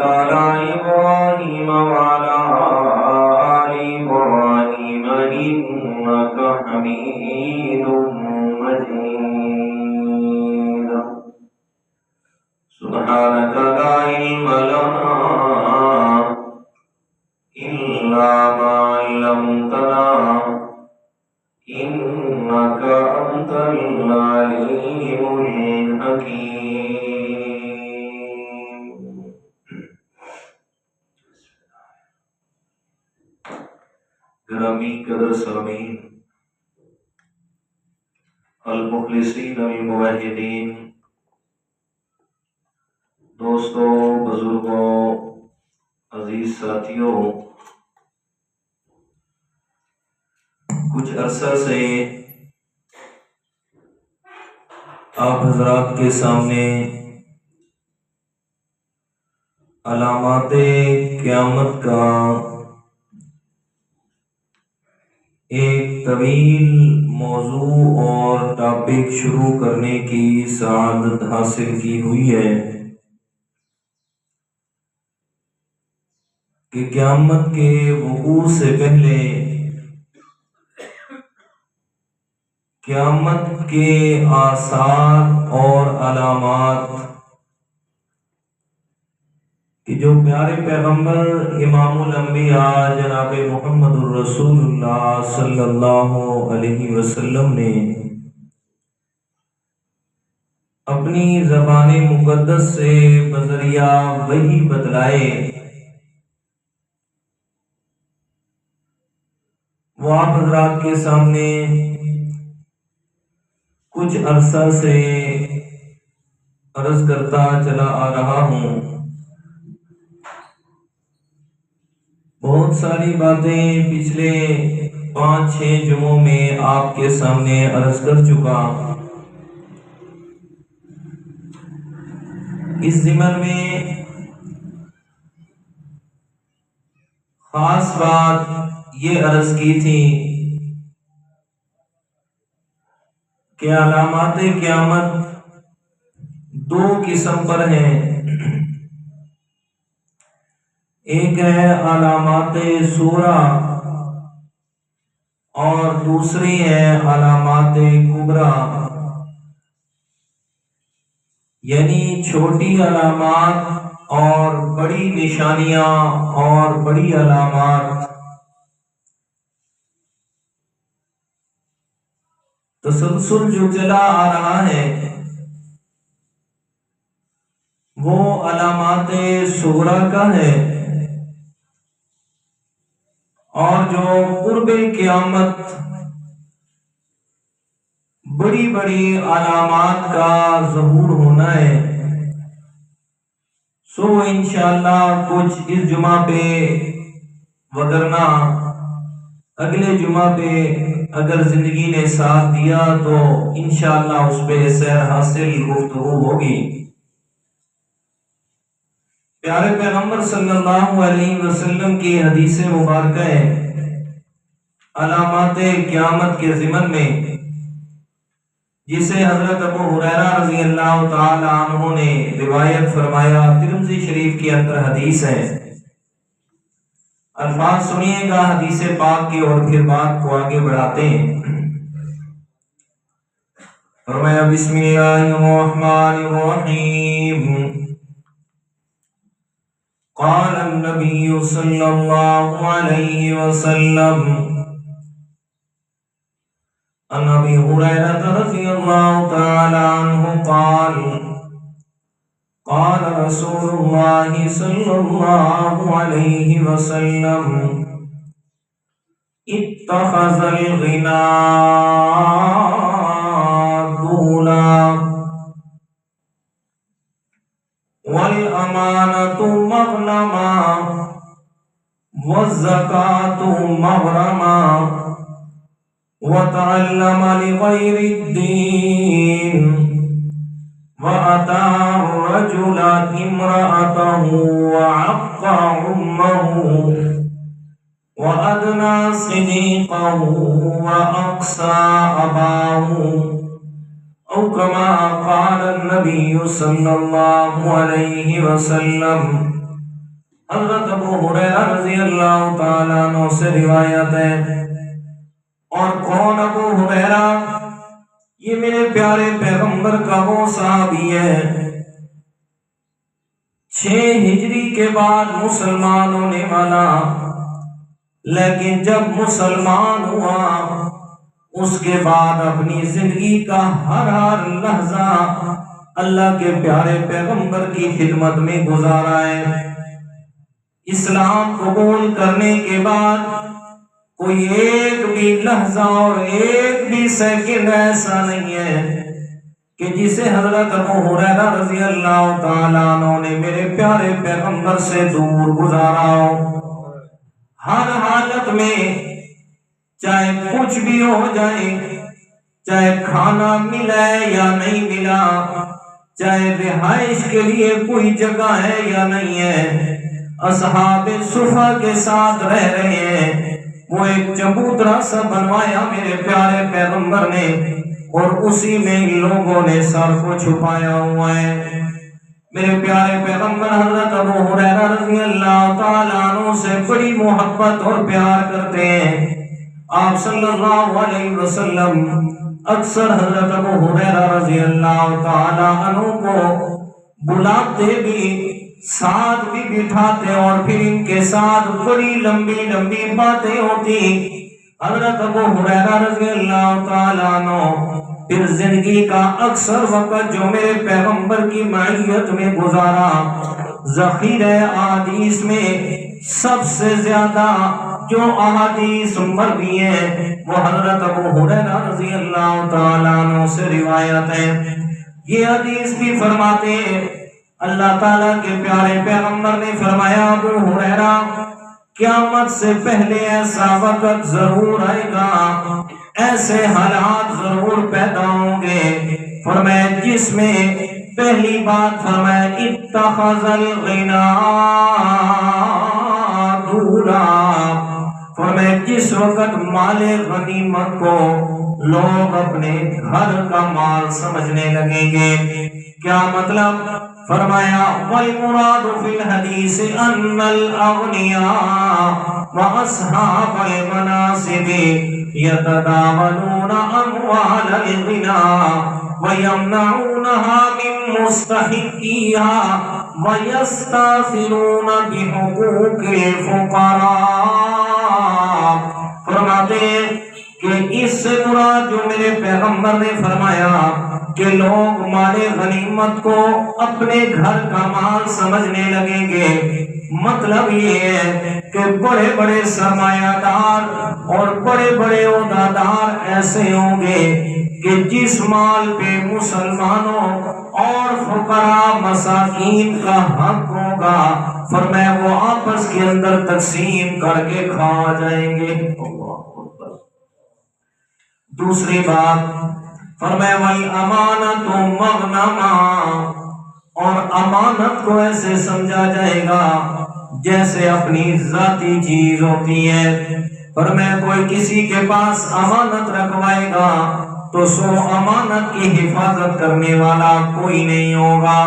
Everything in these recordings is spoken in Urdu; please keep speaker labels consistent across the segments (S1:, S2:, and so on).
S1: على إبراهيم وعلى آل إبراهيم إنك حميد مجيد. سبحانك لا علم لنا إلا ما علمتنا إنك أنت العليم الحكيم. گرامی قدر سامعین، المخلصین الموحدین، دوستوں، بزرگوں، عزیز ساتھیوں، کچھ عرصہ سے آپ حضرات کے سامنے علامات قیامت کا ایک طویل موضوع اور ٹاپک شروع کرنے کی سعادت حاصل کی ہوئی ہے کہ قیامت کے وقوع سے پہلے قیامت کے آثار اور علامات کہ جو پیارے پیغمبر امام الانبیاء جناب محمد الرسول اللہ صلی اللہ علیہ وسلم نے اپنی زبان مقدس سے بذریعہ وحی بتلائے، وہ آپ حضرات کے سامنے کچھ عرصہ سے عرض کرتا چلا آ رہا ہوں۔ بہت ساری باتیں پچھلے 5-6 جمعوں میں آپ کے سامنے عرض کر چکا۔ اس ضمن میں خاص بات یہ عرض کی تھی کہ علامات قیامت 2 قسم پر ہیں، ایک ہے علامات صغریٰ اور دوسری ہے علامات کبریٰ، یعنی چھوٹی علامات اور بڑی نشانیاں اور بڑی علامات۔ تسلسل جو چلا آ رہا ہے وہ علامات صغریٰ کا ہے، اور جو قرب قیامت بڑی بڑی علامات کا ظہور ہونا ہے، سو انشاءاللہ کچھ اس جمعہ پہ وگرنہ اگلے جمعہ پہ اگر زندگی نے ساتھ دیا تو انشاءاللہ اس پہ سیر حاصل گفتگو ہوگی۔ پیارے پیغمبر صلی اللہ علیہ وسلم کی حدیث مبارکہ ہے علامات قیامت کے ضمن میں، جسے حضرت ابو ہریرہ رضی اللہ تعالی عنہ نے روایت فرمایا، ترمذی شریف کے اندر حدیث ہے۔ الفاظ سنیے گا حدیث پاک کے اور پھر بات کو آگے بڑھاتے ہیں۔ فرمایا بسم اللہ الرحمن الرحیم، قال النبی صلی اللہ علیہ وسلم عن ابی ہریرہ رضی اللہ تعالی عنہ قال قال رسول اللہ صلی اللہ علیہ وسلم اتخذ الغناء دولا والامانة مغنما والزکاة مغرما وتعلم لغير الدين وأتى الرجل امرأته وعق أمه وأدنى صديقه وأقصى أباه أو كما قال النبي صلى الله عليه وسلم حضرت ابو ہریرہ رضی اللہ تعالیٰ عنہ سے روایت ہے. اور کون ابو ہریرہ؟ یہ میرے پیارے پیغمبر کا وہ صحابی ہے 6 ہجری کے بعد مسلمان ہونے والا، لیکن جب مسلمان ہوا اس کے بعد اپنی زندگی کا ہر لحظہ اللہ کے پیارے پیغمبر کی خدمت میں گزارا ہے. اسلام قبول کرنے کے بعد کوئی ایک بھی لحظہ اور ایک بھی سیکنڈ ایسا نہیں ہے کہ جسے حضرت ابو ہریرہ رضی اللہ تعالیٰ عنہ نے میرے پیارے پیغمبر سے دور گزارا ہو. ہر حالت میں چاہے کچھ بھی ہو جائے، چاہے کھانا ملا یا نہیں ملا، چاہے رہائش کے لیے کوئی جگہ ہے یا نہیں ہے، اصحاب صفہ کے ساتھ رہ رہے ہیں. وہ ایک چبوترا سا بنوایا میرے پیارے پیغمبر نے اور اسی میں لوگوں نے سر کو چھپایا ہوا ہے. میرے پیارے پیغمبر حضرت ابو ہریرہ رضی اللہ تعالیٰ عنہ سے بڑی محبت اور پیار کرتے ہیں. آپ صلی اللہ علیہ وسلم اکثر حضرت ابو ہریرہ رضی اللہ تعالیٰ عنہ کو بلاتے بھی، ساتھ بھی بٹھاتے اور پھر ان کے ساتھ بڑی لمبی لمبی باتیں ہوتی. حضرت ابو ہریرہ رضی اللہ تعالیٰ عنہ پھر زندگی کا اکثر وقت جو میرے پیغمبر کی معیت میں گزارا، ذخیرہ احادیث میں سب سے زیادہ جو احادیث مروی ہیں وہ حضرت ابو ہریرہ رضی اللہ تعالیٰ عنہ سے روایت ہے. یہ حدیث بھی فرماتے ہیں اللہ تعالیٰ کے پیارے پیغمبر نے فرمایا ابو ہریرہ قیامت سے پہلے ایسا وقت ضرور آئے گا، ایسے حالات ضرور پیدا ہوں گے. فرمایا جس میں پہلی بات فرمایا اتخذ الغنا دولا، فرمایا جس وقت مال غنیمت کو لوگ اپنے گھر کا مال سمجھنے لگیں گے. کیا مطلب؟ فرمایا والمراد فی الحدیث ان الاغنیاء واصحاب المناصب یتداولون اموال الغنا ویمنعونها من مستحقیها ویستاثرون بحقوق الفقراء. فرماتے ہیں کہ اس سے مراد جو میرے پیغمبر نے فرمایا کہ لوگ مال غنیمت کو اپنے گھر کا مال سمجھنے لگیں گے، مطلب یہ ہے کہ بڑے بڑے سرمایہ دار اور بڑے بڑے عہدیدار ایسے ہوں گے کہ جس مال پہ مسلمانوں اور فقراء مساکین کا حق ہوگا فرمایا وہ آپس کے اندر تقسیم کر کے کھا جائیں گے. دوسری بات فرمایا والامانۃ مغنما، اور امانت کو ایسے سمجھا جائے گا جیسے اپنی ذاتی چیز ہوتی ہے. فرمایا کوئی کسی کے پاس امانت رکھوائے گا تو سو امانت کی حفاظت کرنے والا کوئی نہیں ہوگا.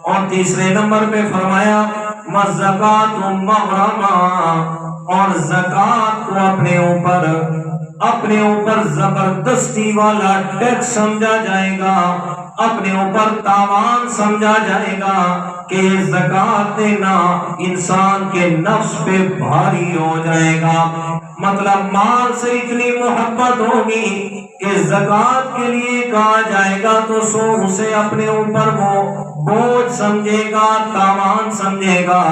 S1: اور تیسرے نمبر پہ فرمایا والزکوٰۃ مغرما، اور زکوٰۃ کو اپنے اوپر زبردستی والا ٹیکس سمجھا جائے گا، اپنے اوپر تاوان سمجھا جائے گا کہ زکوٰۃ دینا انسان کے نفس پہ بھاری ہو جائے گا. مطلب مال سے اتنی محبت ہوگی کہ زکوٰۃ کے لیے کہا جائے گا تو سو اسے اپنے اوپر وہ بوجھ سمجھے گا، تاوان سمجھے گا.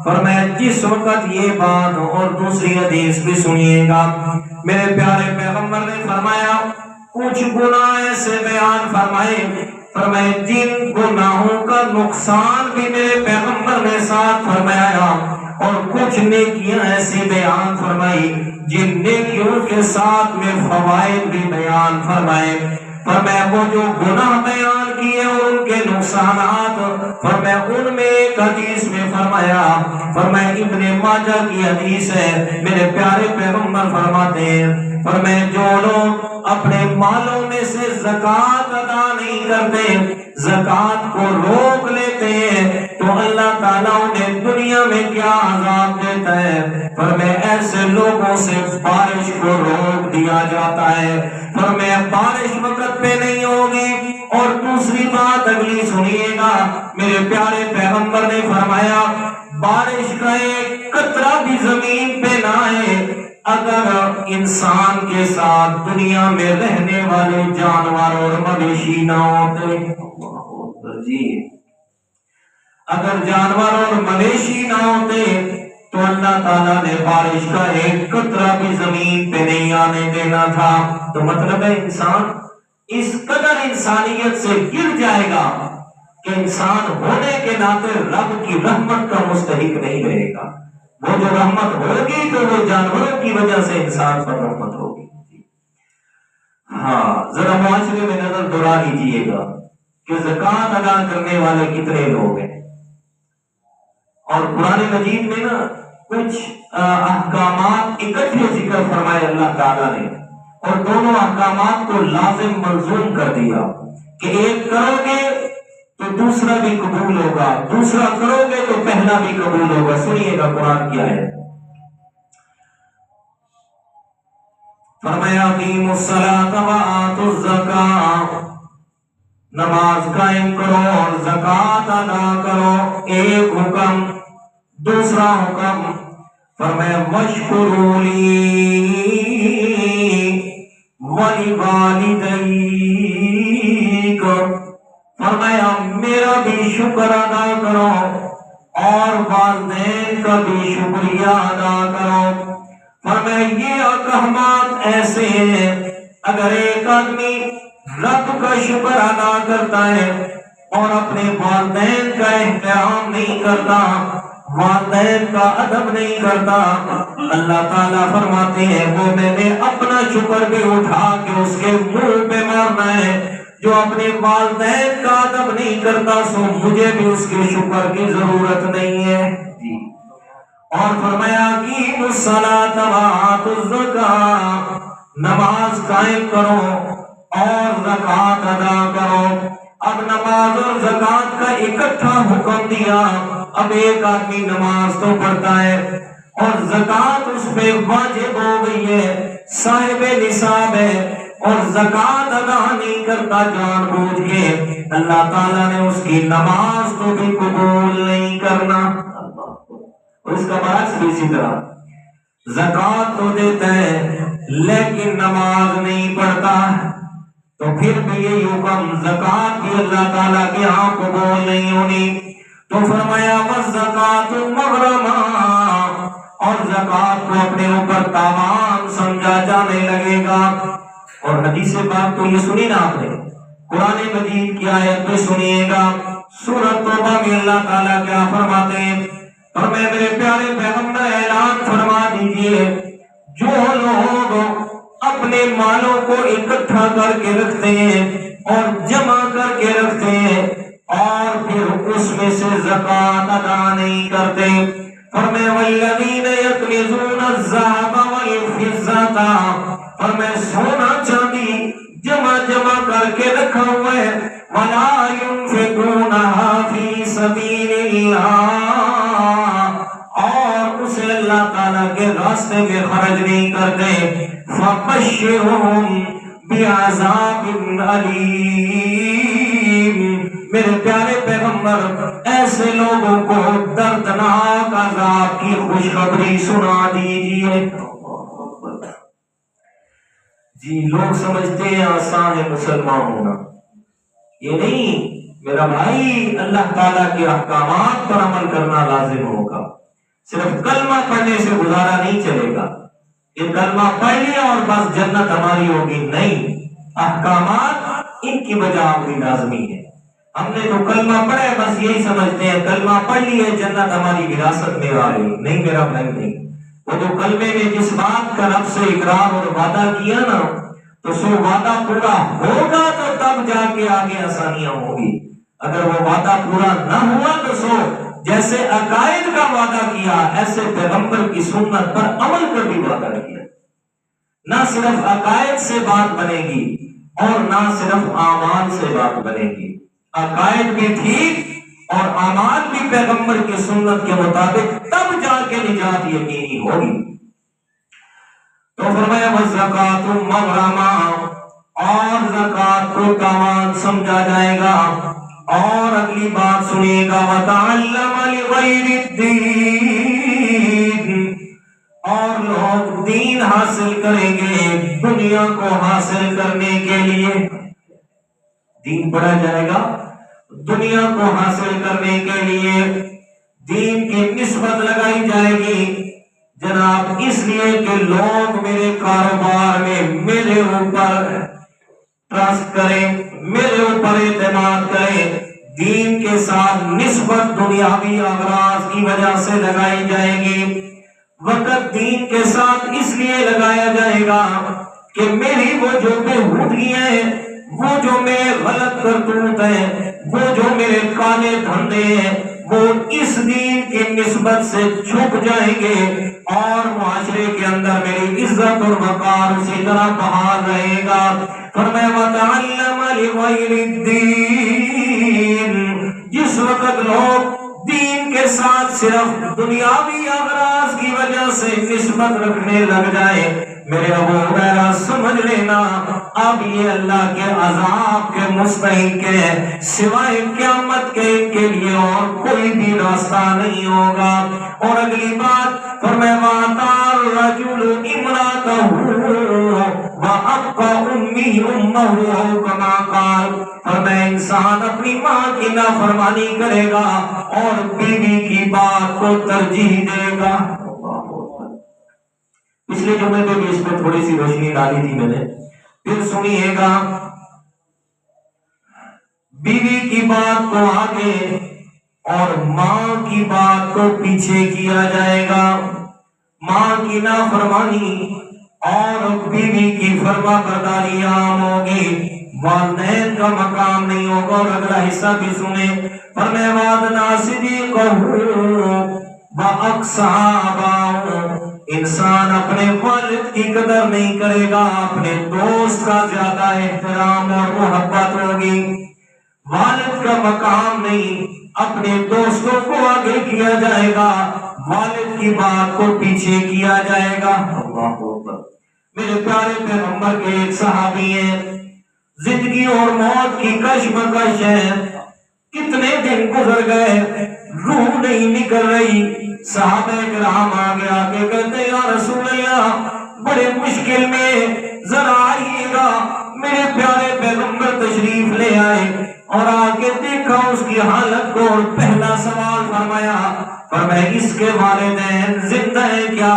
S1: فرمایا جس وقت یہ بات، اور دوسری حدیث بھی سنیے گا، میرے پیارے پیغمبر نے فرمایا کچھ گناہ ایسے بیان فرمائے جن گناہوں کا نقصان بھی میرے پیغمبر نے ساتھ فرمایا، اور کچھ نیکیاں ایسی بیان فرمائی جن نیکیوں کے ساتھ میں فوائد بھی بیان فرمائے. فرمایا وہ جو گناہ بیان کیے اور ان کے نقصانات، فرمایا ان میں ایک حدیث میں فرمایا ابن ماجہ کی حدیث ہے، میرے پیارے پیغمبر فرماتے ہیں فرمایا جو لوگ اپنے مالوں میں سے زکوٰۃ ادا نہیں کرتے، زکوٰۃ کو روک لیتے ہیں، تو اللہ تعالیٰ انہیں دنیا میں کیا عذاب دیتا ہے؟ فرمایا ایسے لوگوں سے بارش کو روک دیا جاتا ہے، فرمایا بارش وقت پہ نہیں ہوگی۔ اور دوسری بات اگلی سنیے گا، میرے پیارے پیغمبر نے فرمایا بارش کا ایک قطرہ بھی زمین پہ نہ آئے اگر انسان کے ساتھ دنیا میں رہنے والے جانور اور مویشی نہ ہوتے۔ جی اگر جانور اور مویشی نہ ہوتے تو اللہ تعالیٰ نے بارش کا ایک قطرہ بھی زمین پہ نہیں آنے دینا تھا۔ تو مطلب ہے انسان اس قدر انسانیت سے گر جائے گا کہ انسان ہونے کے ناطے رب کی رحمت کا مستحق نہیں رہے گا۔ وہ جو رحمت ہوگی تو وہ جانوروں کی وجہ سے انسان پر رحمت ہوگی۔ ہاں ذرا معاشرے میں نظر دوڑا لیجیے گا کہ زکوٰۃ ادا کرنے والے کتنے لوگ ہیں، اور قرآن مجید میں نا کچھ احکامات اکٹھے ذکر فرمائے اللہ تعالیٰ نے، اور دونوں احکامات کو لازم ملزوم کر دیا کہ ایک کرو گے تو دوسرا بھی قبول ہوگا، دوسرا کرو گے تو پہلا بھی قبول ہوگا۔ سنیے گا قرآن کیا ہے، فرمایا اقیموا الصلاۃ وآتوا الزکاۃ، نماز قائم کرو اور زکوٰۃ ادا کرو، ایک حکم۔ دوسرا حکم فرمایا واشکروا لی وَلِوَالِدَيْكَ، فرمایا میرا بھی شکر ادا کرو اور والدین کا بھی شکریہ ادا کرو۔ فرمایا یہ احکامات ایسے ہیں اگر ایک آدمی رب کا شکر ادا کرتا ہے اور اپنے والدین کا احترام نہیں کرتا، والدین کا ادب نہیں کرتا، اللہ تعالیٰ فرماتے ہیں وہ میں نے اپنا شکر بھی اٹھا کے اس کے منہ پہ مارنا ہے۔ جو اپنے والدین کا ادب نہیں کرتا سو مجھے بھی اس کے شکر کی ضرورت نہیں ہے۔ اور فرمایا اقیموا الصلاۃ وآتوا الزکاۃ، نماز قائم کرو اور زکوٰۃ ادا کرو۔ اب نماز اور زکوٰۃ کا اکٹھا حکم دیا۔ اب ایک آدمی نماز تو پڑھتا ہے اور زکوٰۃ اس پہ واجب ہو گئی ہے، صاحب نصاب ہے، اور زکوٰۃ ادا نہیں کرتا جان بوجھ کے، اللہ تعالیٰ نے اس کی نماز کو بھی قبول نہیں کرنا۔ اور اس کا برعکس بھی اسی طرح، زکوٰۃ تو دیتا ہے لیکن نماز نہیں پڑھتا، تو پھر بھی یہ حکم زکوٰۃ بھی اللہ تعالیٰ کے ہاں قبول نہیں ہونی۔ تو فرمایا وَالزَّکَاةُ مَغْرَمًا، اور زکوٰۃ کو اپنے اوپر تاوان سمجھا جانے لگے گا۔ اور حدیث پاک تو یہ سنی نا آپ نے، قرآن مجید کی آیت میں سنیے گا، سورۃ توبہ میں اللہ تعالیٰ کیا فرماتے ہیں، اور میں میرے پیارے پیغمبر اعلان فرما دیجئے جو لوگ اپنے مالوں کو اکٹھا کر کے رکھتے ہیں اور جمع کر کے رکھتے ہیں اور پھر اس میں سے زکوٰۃ ادا نہیں کرتے، فرمایا والذین یکنزون الذھب والفضة، فرمایا سونا چاندی جمع کر کے رکھا ہوا ہے، ولا ينفقونها فی سبیل اللہ، اور اسے اللہ تعالیٰ کے راستے میں خرچ نہیں کرتے، فبشرہم بعذاب علیم، میرے پیارے پیغمبر ایسے لوگوں کو دردناک عذاب کی خوشخبری سنا دیجیے۔ جی لوگ سمجھتے ہیں آسان ہے مسلمان ہونا، یہ نہیں میرا بھائی، اللہ تعالیٰ کے احکامات پر عمل کرنا لازم ہوگا، صرف کلمہ پڑھنے سے گزارا نہیں چلے گا، یہ کلمہ پڑھ لیا اور بس جنت ہماری ہوگی، نہیں، احکامات ان کی بجاوری لازمی ہے۔ ہم نے تو کلمہ پڑھا ہے بس یہی سمجھتے ہیں کلمہ پڑھ لی ہے جنت ہماری وراثت میں آ رہی، نہیں میرا بھائی نہیں، وہ جو کلمے میں جس بات کا رب سے اقرار اور وعدہ کیا نا تو سو وعدہ پورا ہوگا تو تب جا کے آگے آسانیاں ہوگی، اگر وہ وعدہ پورا نہ ہوا تو سو جیسے عقائد کا وعدہ کیا ایسے پیغمبر کی سنت پر عمل کر بھی وعدہ کیا، نہ صرف عقائد سے بات بنے گی اور نہ صرف اعمال سے بات بنے گی، عقائد بھی ٹھیک اور اعمال بھی پیغمبر کی سنت کے مطابق، تب جا کے نجات یقینی ہوگی۔ تو فرمایا وَالزَّكَاةُ مَغْرَمًا، اور زکات کو کمان سمجھا جائے گا۔ اور اگلی بات سنیے گا وَتَعَلَّمَ لِغَيْرِ الدِّينِ، اور لوگ دین حاصل کریں گے دنیا کو حاصل کرنے کے لیے، دین پڑھا جائے گا دنیا کو حاصل کرنے کے لیے، دین کی نسبت لگائی جائے گی جناب اس لیے کہ لوگ میرے کاروبار میں میرے اوپر ٹرسٹ کریں، میرے اوپر اعتماد کریں۔ دین کے ساتھ نسبت دنیاوی اغراض کی وجہ سے لگائی جائے گی۔ وقت دین کے ساتھ اس لیے لگایا جائے گا کہ میری وہ جو بےہودگیاں ہیں، وہ جو میرے غلط کرتوت ہیں، وہ جو میرے کالے دھندے ہیں، وہ اس دین کی نسبت سے چھپ جائیں گے اور معاشرے کے اندر میری عزت اور وقار اسی طرح بحال رہے گا۔ فرمایا وَتَعَلَّمَ لِغَيْرِ الدِّينِ، جس وقت لوگ دین کے ساتھ صرف دنیاوی اغراض کی وجہ سے نسبت رکھنے لگ جائے، میرے ابو ہریرہ سمجھ لینا اب یہ اللہ کے عذاب کے مستحق ہے، سوائے قیامت کے ان کے لیے اور کوئی بھی راستہ نہیں ہوگا۔ اور اگلی بات فرمایا وَأَطَاعَ الرَّجُلُ امْرَأَتَهُ وَأَبْقَى أُمَّهُ كَمَا قَالَ، فرمایا انسان اپنی ماں کی نافرمانی کرے گا اور بیوی کی بات کو ترجیح دے گا۔ پچھلے جمعے پہ بھی اس میں تھوڑی سی روشنی ڈالی تھی میں نے، پھر سنیے گا، بیوی کی بات کو آگے اور ماں کی بات کو پیچھے کیا جائے گا۔ ماں کی نافرمانی اور بیوی کی فرما برداری عام ہوگی، والدین کا مقام نہیں ہوگا۔ اور اگلا حصہ بھی سنیں، فرمایا وَأَدْنَىٰ صِدِيقَهُ وَأَقْصَىٰ آبَاءَهُ، انسان اپنے والد کی قدر نہیں کرے گا، اپنے دوست کا زیادہ احترام اور محبت ہوگی۔ والد کا مقام نہیں، اپنے دوستوں کو آگے کیا جائے گا، والد کی بات کو پیچھے کیا جائے گا۔ اللہ اکبر۔ میرے پیارے پیغمبر کے ایک صحابی ہیں، زندگی اور موت کی کشمکش ہے، کتنے دن گزر گئے، روح نہیں نکل رہی۔ صحابہ کرام آگے آگے کہتے یا رسول اللہ بڑے مشکل میں، ذرا آئیے گا۔ میرے پیارے پیغمبر تشریف لے آئے اور آگے دیکھا اس کی حالت کو، اور پہلا سوال فرمایا اس کے والدین زندہ ہے کیا؟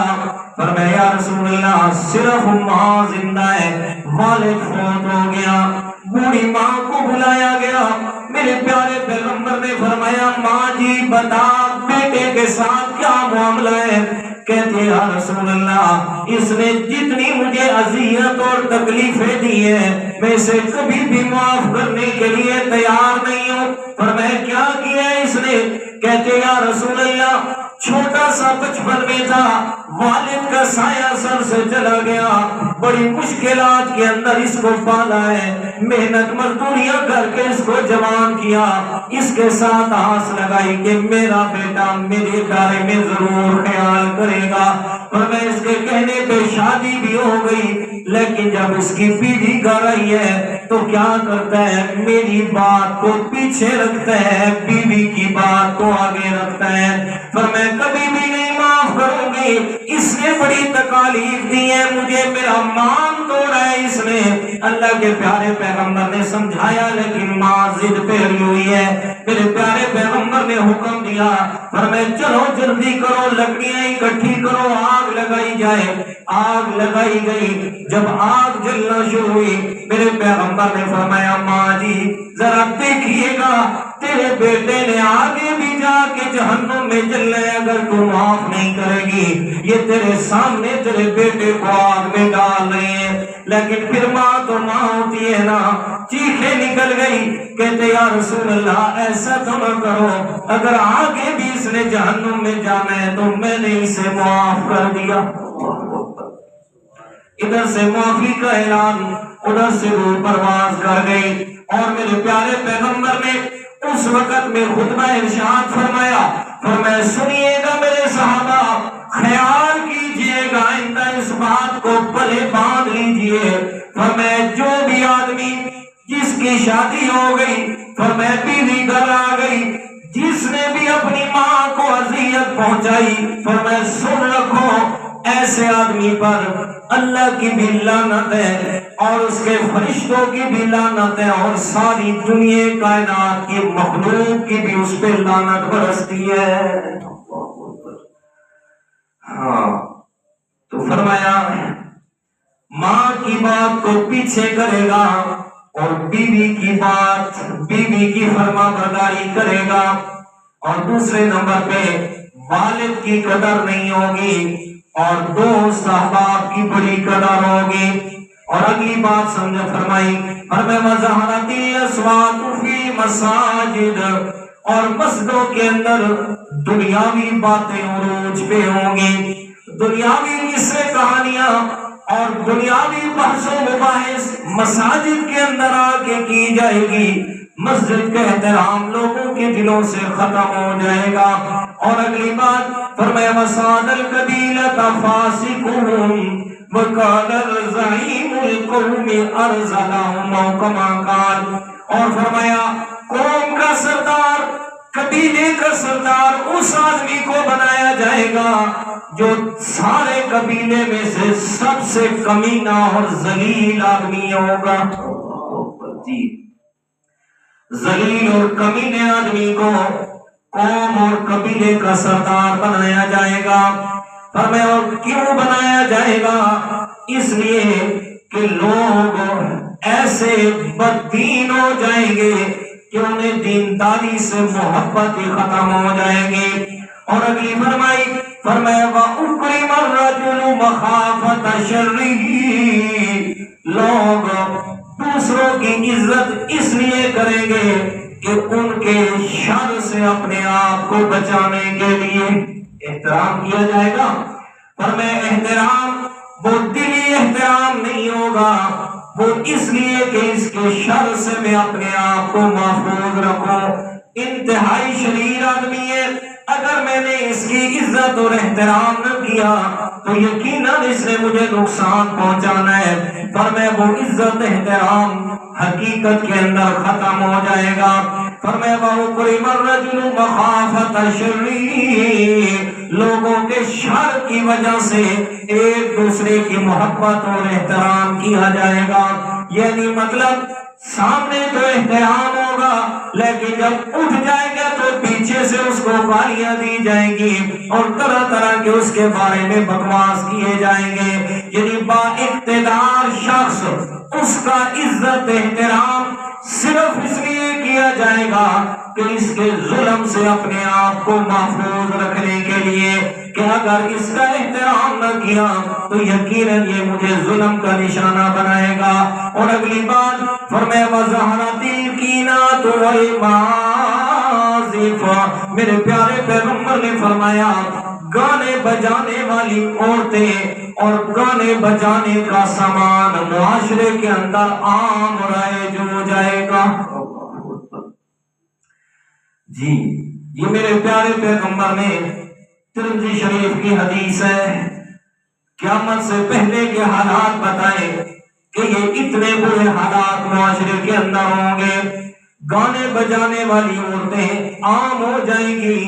S1: فرمایا یا رسول اللہ صرف ماں زندہ ہے، والد فوت ہو گیا۔ بوڑھی ماں کو بلایا گیا، میرے پیارے پیغمبر نے فرمایا ماں جی بتا بیٹے کے ساتھ کیا معاملہ ہے؟ کہتے یا رسول اللہ اس نے جتنی مجھے اذیت اور تکلیفیں دی ہیں میں اسے کبھی بھی معاف کرنے کے لیے تیار نہیں ہوں۔ فرمایا کیا کیا ہے اس نے؟ کہتے یا رسول اللہ چھوٹا سا بچپن میں تھا، والد کا سایہ سر سے چلا گیا، بڑی مشکلات کے اندر اس کو پالا ہے، محنت مزدوریاں کر کے اس کو جوان کیا، اس کے ساتھ آس لگائی کہ میرا بیٹا میرے بارے میں ضرور خیال کرے گا، اور میں اس کے کہنے پہ شادی بھی ہو گئی، لیکن جب اس کی بیوی گھر آئی ہے تو کیا کرتا ہے؟ میری بات کو پیچھے رکھتا ہے، بیوی کی بات کو آگے رکھتا ہے۔ پر میں کبھی بھی نہیں معاف کروں گی، اس نے بڑی تکالیف دی ہے مجھے، میرا مان توڑا ہے اس نے۔ اللہ کے پیارے پیغمبر نے سمجھایا لیکن ماں ضد پہ اڑی ہوئی ہے۔ میرے پیارے پیغمبر نے حکم دیا، فرمایا چلو جلدی کرو، لکڑیاں اکٹھی کرو، آگ لگائی جائے۔ آگ لگائی گئی، جب آگ جلنا شروع ہوئی میرے پیغمبر نے فرمایا ماں جی ذرا دیکھیے گا، تیرے بیٹے نے آگے بھی جا کے جہنم میں جلنا ہے، اگر تو معاف نہیں کرے گی یہ تیرے سامنے تیرے بیٹے کو آگ میں ڈال رہے ہیں۔ لیکن پھر ماں تو ماں ہوتی ہے نا، چیخیں نکل گئی، کہتے یا رسول اللہ ایسا تو نہ کرو، اگر آگے بھی اس نے جہنم میں جانا ہے تو میں نے اسے معاف کر دیا۔ ادھر سے معافی کا اعلان، ادھر سے وہ پرواز کر گئی۔ اور میرے پیارے پیغمبر نے اس وقت میں خطبہ ارشاد فرمایا سنیے گا میرے صحابہ، خیال کیجئے گا، آئندہ اس بات کو پلے باندھ لیجئے، فرمایا جو بھی آدمی جس کی شادی ہو گئی، فرمایا بیوی گھر آ گئی، جس نے بھی اپنی ماں کو اذیت پہنچائی، فرمایا سن رکھو ایسے آدمی پر اللہ کی بھی لعنت ہے اور اس کے فرشتوں کی بھی لعنت ہے اور ساری دنیا کائنات کی مخلوق کی بھی اس پہ لعنت برستی ہے۔ ہاں تو فرمایا ماں کی بات کو پیچھے کرے گا اور بیوی کی فرما برداری کرے گا، اور دوسرے نمبر پہ والد کی قدر نہیں ہوگی اور دوست احباب کی بڑی قدر ہوگی۔ اور اگلی بات سمجھے فرمائی وَظَهَرَتِ الْأَصْوَاتُ فِي مَسَاجِدِ، اور مسجدوں کے اندر دنیاوی باتیں عروج پہ ہوں گی، دنیاوی قصے کہانیاں اور دنیاوی بحث و مباحث مساجد کے اندر آ کے کی جائے گی، مسجد کا احترام لوگوں کے دلوں سے ختم ہو جائے گا۔ اور اگلی بات فرمایا وَصَادَ الْقَبِيلَةَ فَاسِقُهُمْ وَقَالَ الزَّعِيمُ الْقَوْمِ أَرْذَلَهُمْ أَوْ كَمَا قَالَ، اور فرمایا قوم کا سردار، قبیلے کا سردار اس آدمی کو بنایا جائے گا جو سارے قبیلے میں سے سب سے کمینہ اور ذلیل آدمی ہوگا۔ جی ذلیل اور کمینے آدمی کو قوم اور قبیلے کا سردار بنایا جائے گا۔ فرمایا اور کیوں بنایا جائے گا؟ اس لیے کہ لوگ ایسے بددین ہو جائیں گے کہ انہیں دینداری سے محبت ہی ختم ہو جائیں گے۔ اور اگلی فرمایا وَأُكْرِمَ الرَّجُلُ مَخَافَةَ شَرِّهِ، لوگ دوسروں کی عزت اس لیے کریں گے کہ ان کے شر سے اپنے آپ کو بچانے کے لیے احترام کیا جائے گا۔ فرمایا احترام وہ دلی احترام نہیں ہوگا، وہ اس لیے کہ اس کے شر سے میں اپنے آپ کو محفوظ رکھوں۔ انتہائی شریر آدمی ہے، اگر میں نے اس کی عزت اور احترام نہ کیا تو یقیناً اس نے مجھے نقصان پہنچانا ہے۔ فرمایا وہ عزت احترام حقیقت کے اندر ختم ہو جائے گا۔ فرمایا وَأُكْرِمَ الرَّجُلُ مَخَافَةَ شَرِّهِ، لوگوں کے شر کی وجہ سے ایک دوسرے کی محبت اور احترام کیا جائے گا۔ یعنی مطلب سامنے تو احترام ہوگا لیکن جب اٹھ جائے گا تو پیچھے سے اس کو گالیاں دی جائیں گی اور طرح طرح کے اس کے بارے میں بکواس کیے جائیں گے۔ یعنی با اقتدار شخص اس کا عزت احترام صرف اس لیے کیا جائے گا کہ اس کے ظلم سے اپنے آپ کو محفوظ رکھنے کے لیے، کہ اگر اس کا احترام نہ کیا تو یقیناً یہ مجھے ظلم کا نشانہ بنائے گا۔ اور اگلی بات فرمایا وَظَهَرَتِ الْكِينَةُ وَالْمَعَازِفُ، میرے پیارے پیغمبر نے فرمایا گانے بجانے والی عورتیں اور گانے بجانے کا سامان معاشرے کے اندر عام رائج ہو جائے گا۔ جی یہ میرے پیارے پیغمبر نے ترمذی شریف کی حدیث ہے، قیامت سے پہلے کے حالات بتائے کہ یہ اتنے برے حالات معاشرے کے اندر ہوں گے، گانے بجانے والی عورتیں عام ہو جائیں گی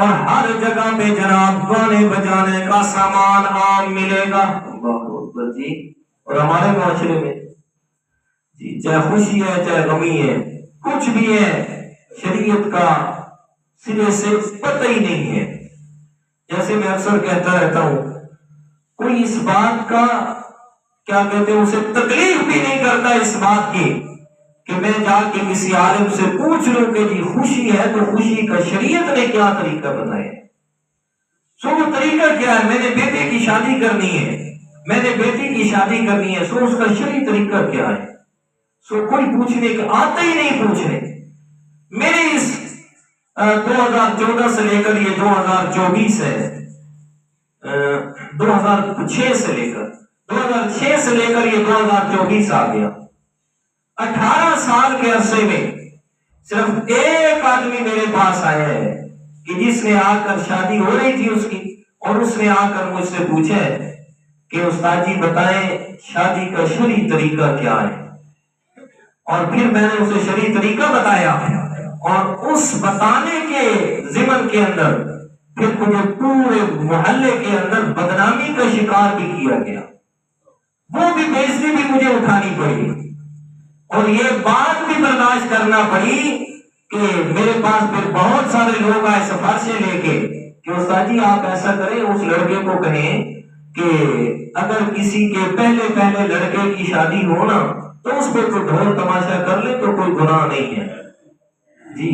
S1: اور ہر جگہ پہ جناب گانے بجانے کا سامان عام ملے گا۔ جی اور ہمارے معاشرے میں جی چاہے خوشی ہے چاہے غمی ہے، کچھ بھی ہے، شریعت کا سرے سے پتہ ہی نہیں ہے۔ جیسے میں اکثر کہتا رہتا ہوں، کوئی اس بات کا کیا کہتے ہیں اسے تکلیف بھی نہیں کرتا اس بات کی کہ میں جا کے کسی عالم سے پوچھ لوں کہ جی خوشی ہے تو خوشی کا شریعت نے کیا طریقہ بتایا، سو وہ طریقہ کیا ہے، میں نے بیٹے کی شادی کرنی ہے، میں نے بیٹی کی شادی کرنی ہے، سو اس کا شرعی طریقہ کیا ہے، سو کوئی پوچھنے کا آتا ہی نہیں پوچھنے۔ میرے اس 2014 سے لے کر یہ 2024 ہے، 2006 سے لے کر 2006 سے لے کر یہ 2024 آ گیا، 18 سال کے عرصے میں صرف ایک آدمی میرے پاس آیا ہے کہ جس نے آ کر شادی ہو رہی تھی اس کی، اور اس نے آ کر مجھ سے پوچھا کہ استاد جی بتائیں شادی کا شرعی طریقہ کیا ہے، اور پھر میں نے اسے شرعی طریقہ بتایا، اور اس بتانے کے ضمن کے اندر پھر مجھے پورے محلے کے اندر بدنامی کا شکار بھی کیا گیا، وہ بھی بےعزتی بھی مجھے اٹھانی پڑی، اور یہ بات بھی برداشت کرنا پڑی کہ میرے پاس پھر بہت سارے لوگ آئے سفارشیں لے کے کہ استاد جی آپ ایسا کریں، اس لڑکے کو کہیں کہ اگر کسی کے پہلے لڑکے کی شادی ہو نا تو اس پہ کوئی ڈھول تماشا کر لے تو کوئی گناہ نہیں ہے جی۔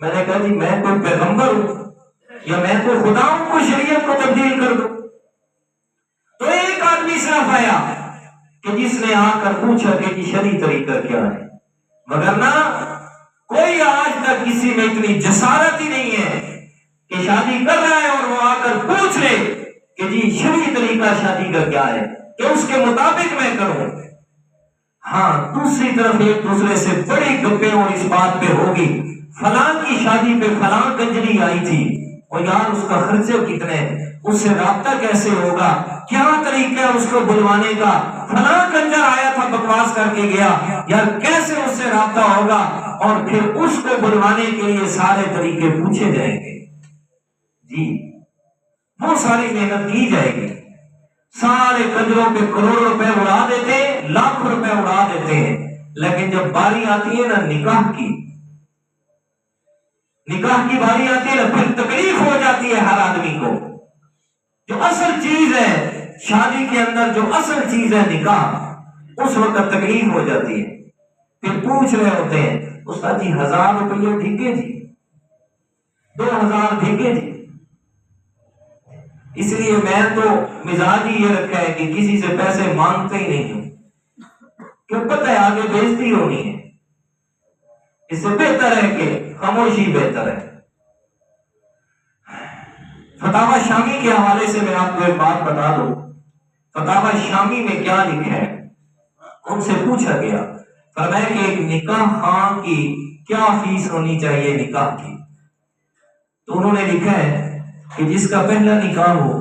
S1: میں نے کہا جی میں کوئی پیغمبر ہوں یا میں کوئی خدا ہوں کو شریعت کو تبدیل کر دوں؟ تو ایک آدمی صرف آیا کہ جس نے آ کر پوچھا کہ یہ شرعی طریقہ کیا ہے، مگر نہ کوئی آج تک کسی میں اتنی جسارت ہی نہیں ہے کہ شادی کر رہا ہے اور وہ آ کر پوچھ لے کہ جی شرعی طریقہ شادی کا کیا ہے کہ اس کے مطابق میں کروں۔ ہاں دوسری طرف ایک دوسرے سے بڑی گپیں اور اس بات پہ ہوگی فلاں کی شادی پہ فلاں کنجری آئی تھی، اور یار اس کا خرچہ کتنے، اس سے رابطہ کیسے ہوگا، کیا طریقہ ہے اس کو بلوانے کا، فلاں کنجر آیا تھا بکواس کر کے گیا، یار کیسے اس سے رابطہ ہوگا، اور پھر اس کو بلوانے کے لیے سارے طریقے پوچھے جائیں گے جی، وہ ساری محنت کی جائے گی، سارے کنجروں پہ کروڑوں روپے اڑا دیتے ہیں، لاکھوں روپے اڑا دیتے ہیں، لیکن جب باری آتی ہے نا نکاح کی باری آتی ہے نا پھر تکلیف ہو جاتی ہے ہر آدمی کو۔ جو اصل چیز ہے شادی کے اندر، جو اصل چیز ہے نکاح، اس وقت تکلیف ہو جاتی ہے، پھر پوچھ رہے ہوتے ہیں استاد جی 1000 روپیے ٹھیک ہے جی، 2000 ٹھیک ہے جی۔ اس لیے میں تو مزاج ہی یہ رکھا ہے کہ کسی سے پیسے مانگتے ہی نہیں ہوں، کیوں پتہ ہے آگے بےزتی ہونی ہے، اس سے بہتر ہے کہ خاموشی بہتر ہے۔ فتاوی شامی کے حوالے سے میں آپ کو ایک بات بتا دوں، فتاوی شامی میں کیا لکھا ہے، ان سے پوچھا گیا فرمایا کہ ایک نکاح خان کی کیا فیس ہونی چاہیے نکاح کی، تو انہوں نے لکھا ہے کہ جس کا پہلا نکاح ہو،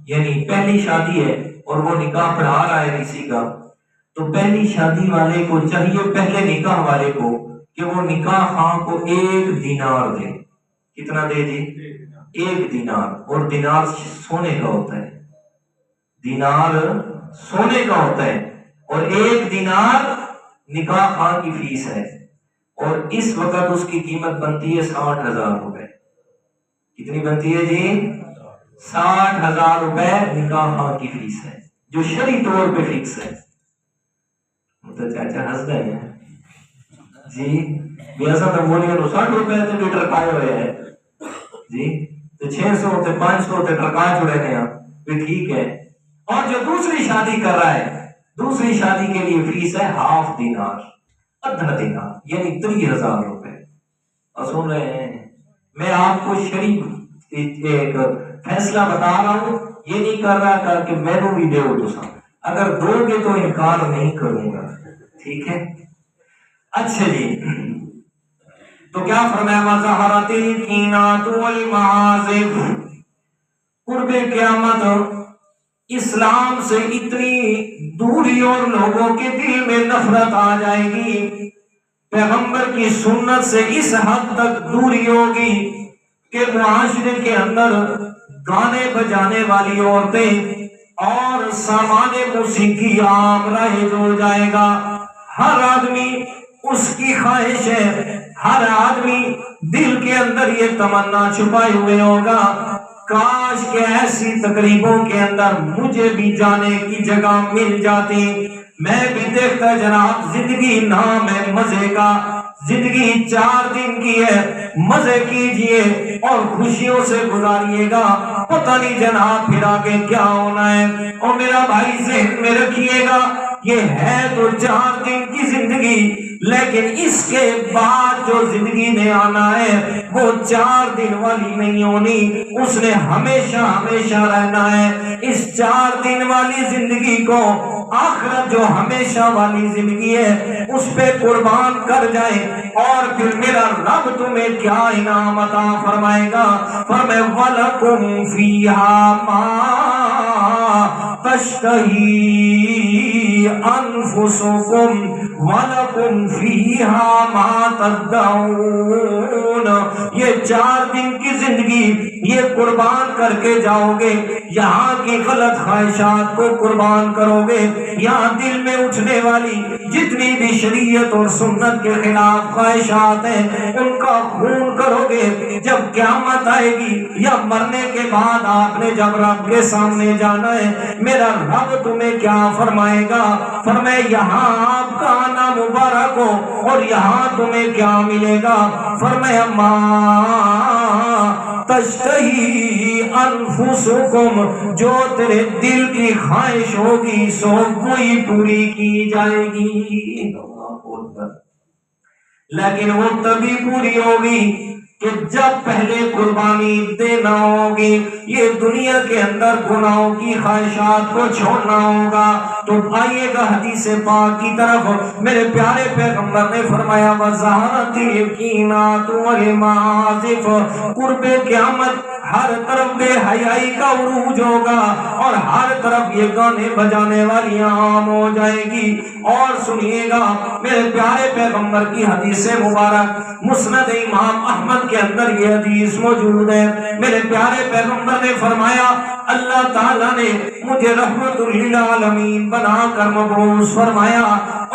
S1: یعنی پہلی شادی ہے اور وہ نکاح پڑھا رہا ہے کسی کا، تو پہلی شادی والے کو چاہیے، پہلے نکاح والے کو، کہ وہ نکاح خان کو 1 دینار دے۔ کتنا دے جی؟ 1 دینار، اور دینار سونے کا ہوتا ہے، دینار سونے کا ہوتا ہے، اور 1 دینار نکاح خان کی فیس ہے، اور اس وقت اس کی قیمت بنتی ہے 60,000 روپے۔ کتنی بنتی ہے جی؟ 60,000 روپے نکاح خان کی فیس ہے، جو شرعی طور پہ فکس ہے۔ تو چاچا ہنس گئے ہیں جی، ایسا تو بولیے تو 60 روپے تو لیٹر پائے ہوئے ہیں جی، تو 600 ہوتے 500 ہوتے ٹرکا چھوڑے گئے بھی ٹھیک ہے۔ اور جو دوسری شادی کر رہا ہے، دوسری شادی کے لیے فیس ہے ½ دینار، آدھا دینار، یعنی 30,000 روپے۔ اور سن رہے ہیں، میں آپ کو شریف ایک فیصلہ بتا رہا ہوں، یہ نہیں کر رہا تھا کہ میں نے بھی دے تو سا، اگر دو گے تو انکار نہیں کروں گا، ٹھیک ہے؟ اچھا جی، تو کیا فرمایا وَظَهَرَتِ الْكِينَاتُ وَالْمَعَازِفُ، قرب قیامت اسلام سے اتنی دوری اور لوگوں کے دل میں نفرت آ جائے گی، پیغمبر کی سنت سے اس حد تک دوری ہوگی کہ معاشرے کے اندر گانے بجانے والی عورتیں اور سامان موسیقی عام رائج ہو جائے گا۔ ہر آدمی اس کی خواہش ہے، ہر آدمی دل کے اندر یہ تمنا چھپائے ہوئے ہوگا، کاش کہ ایسی تقریبوں کے اندر مجھے بھی جانے کی جگہ مل جاتی، میں بھی دیکھتا جناب زندگی نام ہے مزے کا، زندگی 4 دن کی ہے، مزے کیجئے اور خوشیوں سے گزاریے گا، پتہ نہیں جناب پھر آگے کیا ہونا ہے۔ اور میرا بھائی ذہن میں رکھیے گا، یہ ہے تو 4 دن کی زندگی، لیکن اس کے بعد جو زندگی نے آنا ہے وہ 4 دن والی نہیں ہونی، اس نے ہمیشہ ہمیشہ رہنا ہے۔ اس 4 دن والی زندگی کو آخرت جو ہمیشہ والی زندگی ہے اس پہ قربان کر جائے، اور پھر میرا رب تمہیں کیا انعام عطا فرمائے گا؟ فرمائے وَلَكُمْ فِيهَا مَا تَشْتَهِي أَنفُسُكُمْ وَلَكُمْ فِيهَا مَا تَدَّعُونَ۔ یہ 4 دن کی زندگی یہ قربان کر کے جاؤ گے، یہاں کی غلط خواہشات کو قربان کرو گے، یہاں دل میں اٹھنے والی جتنی بھی شریعت اور سنت کے خلاف خواہشات ہیں ان کا خون کرو گے۔ جب قیامت آئے گی یا مرنے کے بعد آپ نے جب رب کے سامنے جانا ہے، میرا رب تمہیں کیا فرمائے گا؟ فرمائے یہاں آپ کا آنا مبارک ہو، اور یہاں تمہیں کیا ملے گا؟ فرمایا ما تشتہی انفسکم، جو تیرے دل کی خواہش ہوگی سو وہی پوری کی جائے گی۔ لیکن وہ تبھی پوری ہوگی کہ جب پہلے قربانی دینا ہوگی، یہ دنیا کے اندر گناہوں کی خواہشات کو چھوڑنا ہوگا۔ تو آئیے گا حدیث پاک کی طرف، میرے پیارے پیغمبر نے فرمایا وَزَهَرَتِ الْيَقِينَاتُ وَالْمَعَازِفُ، قرب قیامت ہر طرف بے حیائی کا عروج ہوگا، اور ہر طرف یہ گانے بجانے والی عام ہو جائے گی۔ اور سنیے گا میرے پیارے پیغمبر کی حدیث مبارک، مسند امام احمد کے اندر یہ حدیث موجود ہے۔ میرے پیارے پیغمبر نے فرمایا اللہ تعالیٰ نے مجھے رحمت للعالمین بنا کر مبعوث فرمایا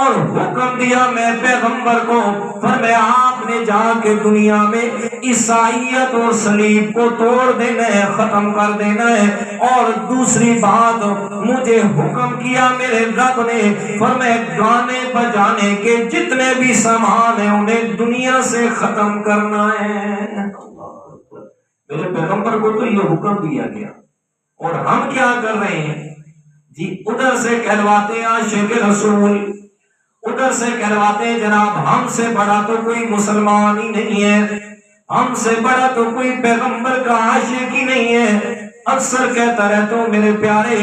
S1: اور حکم دیا میں پیغمبر کو، فرمایا آپ نے جا کے دنیا میں عیسائیت اور صلیب کو توڑ دینا ہے، ختم کر دینا ہے۔ اور دوسری بات مجھے حکم کیا میرے رب نے، فرمایا گانے بجانے کے جتنے بھی سامان ہیں انہیں دنیا سے ختم کرنا ہے۔ میرے پیغمبر کو تو یہ حکم دیا گیا، اور ہم کیا کر رہے ہیں جی؟ ادھر سے کہلواتے ہیں عاشق رسول، ادھر سے کہلواتے ہیں جناب ہم سے بڑا تو کوئی مسلمان ہی نہیں ہے، ہم سے بڑا تو کوئی پیغمبر کا عاشق ہی نہیں ہے۔ اکثر کہتا رہتا ہوں میرے پیارے،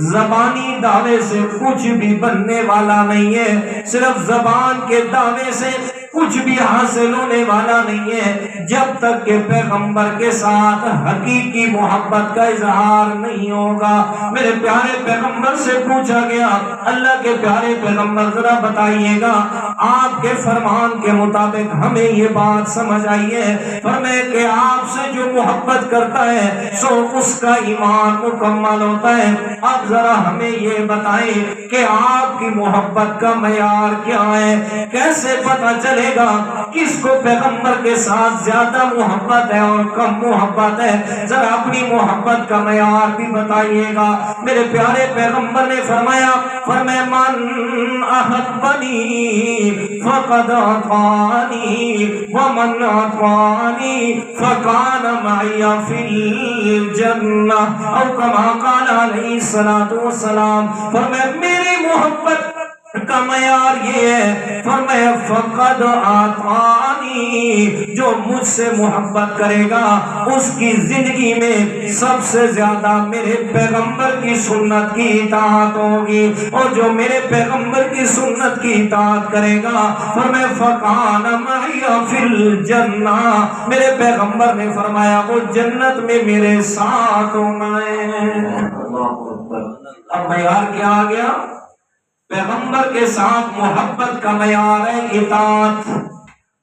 S1: زبانی دعوے سے کچھ بھی بننے والا نہیں ہے، صرف زبان کے دعوے سے کچھ بھی حاصل ہونے والا نہیں ہے، جب تک کہ پیغمبر کے ساتھ حقیقی محبت کا اظہار نہیں ہوگا۔ میرے پیارے پیغمبر سے پوچھا گیا اللہ کے پیارے پیغمبر ذرا بتائیے گا آپ کے فرمان کے مطابق ہمیں یہ بات سمجھ آئی ہے، فرمائے کہ آپ سے جو محبت کرتا ہے سو اس کا ایمان مکمل ہوتا ہے۔ اب ذرا ہمیں یہ بتائیں کہ آپ کی محبت کا معیار کیا ہے؟ کیسے پتہ چلے گا کس کو پیغمبر کے ساتھ زیادہ محبت ہے اور کم محبت ہے؟ ذرا اپنی محبت کا معیار بھی بتائیے گا۔ میرے پیارے پیغمبر نے فرمایا من احبنی فقد اطاعنی ومن اطاعنی فکان معی فی الجنہ، او کما قال علیہ الصلوۃ والسلام، فرمایا میری محبت کا معیار یہ ہے، فرمایا فقد اطاعنی، جو مجھ سے محبت کرے گا اس کی زندگی میں سب سے زیادہ میرے پیغمبر کی سنت کی اطاعت ہوگی، اور جو میرے پیغمبر کی سنت کی اطاعت کرے گا فرمایا فکان معی فی الجنہ، میرے پیغمبر نے فرمایا وہ جنت میں میرے ساتھ ہونا ہے۔ اب معیار کیا آ گیا؟ پیغمبر کے ساتھ محبت کا معیار ہے اطاعت،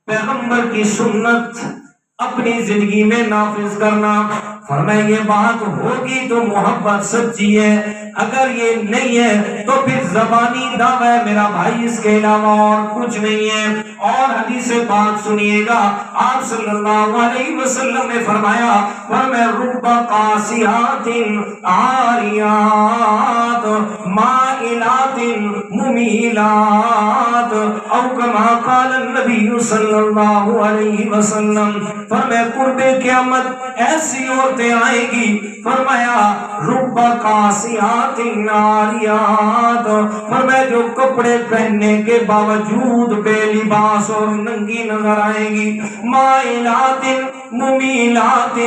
S1: پیغمبر کی سنت اپنی زندگی میں نافذ کرنا۔ فرمایا یہ بات ہوگی تو محبت سچی ہے، اگر یہ نہیں ہے تو پھر زبانی دعویٰ ہے میرا بھائی، اس کے علاوہ اور کچھ نہیں ہے۔ اور حدیث پاک سنیے گا، آپ صلی اللہ علیہ وسلم نے فرمایا رب قاسیات عاریات مائلات ممیلات، او کما قال النبی صلی اللہ علیہ وسلم، فرمایا قرب قیامت ایسی اور عورتیں آئیں گی، فرمایا رب قاسیات عاریات، فرمایا جو کپڑے پہننے کے باوجود بے لباس اور ننگی نظر آئیں گی، مائلات ممیلات،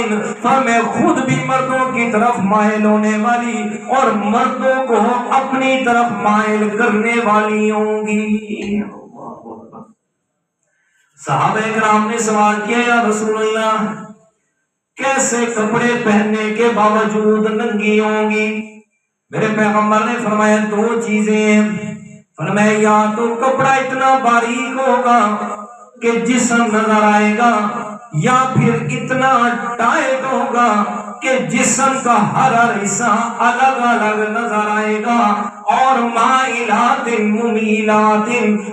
S1: فرمایا خود بھی مردوں کی طرف مائل ہونے والی اور مردوں کو اپنی طرف مائل کرنے والی ہوں گی۔ صحابہ کرام نے سوال کیا یا رسول اللہ کیسے کپڑے پہننے کے باوجود ننگی ہوں گی؟ میرے پیغمبر نے فرمایا دو چیزیں ہیں، فرمایا یا تو کپڑا اتنا باریک ہوگا کہ جسم نظر آئے گا، یا پھر اتنا ٹائٹ ہوگا کہ جسم کا ہر حصہ الگ الگ نظر آئے گا، اور مائلات ممیلات،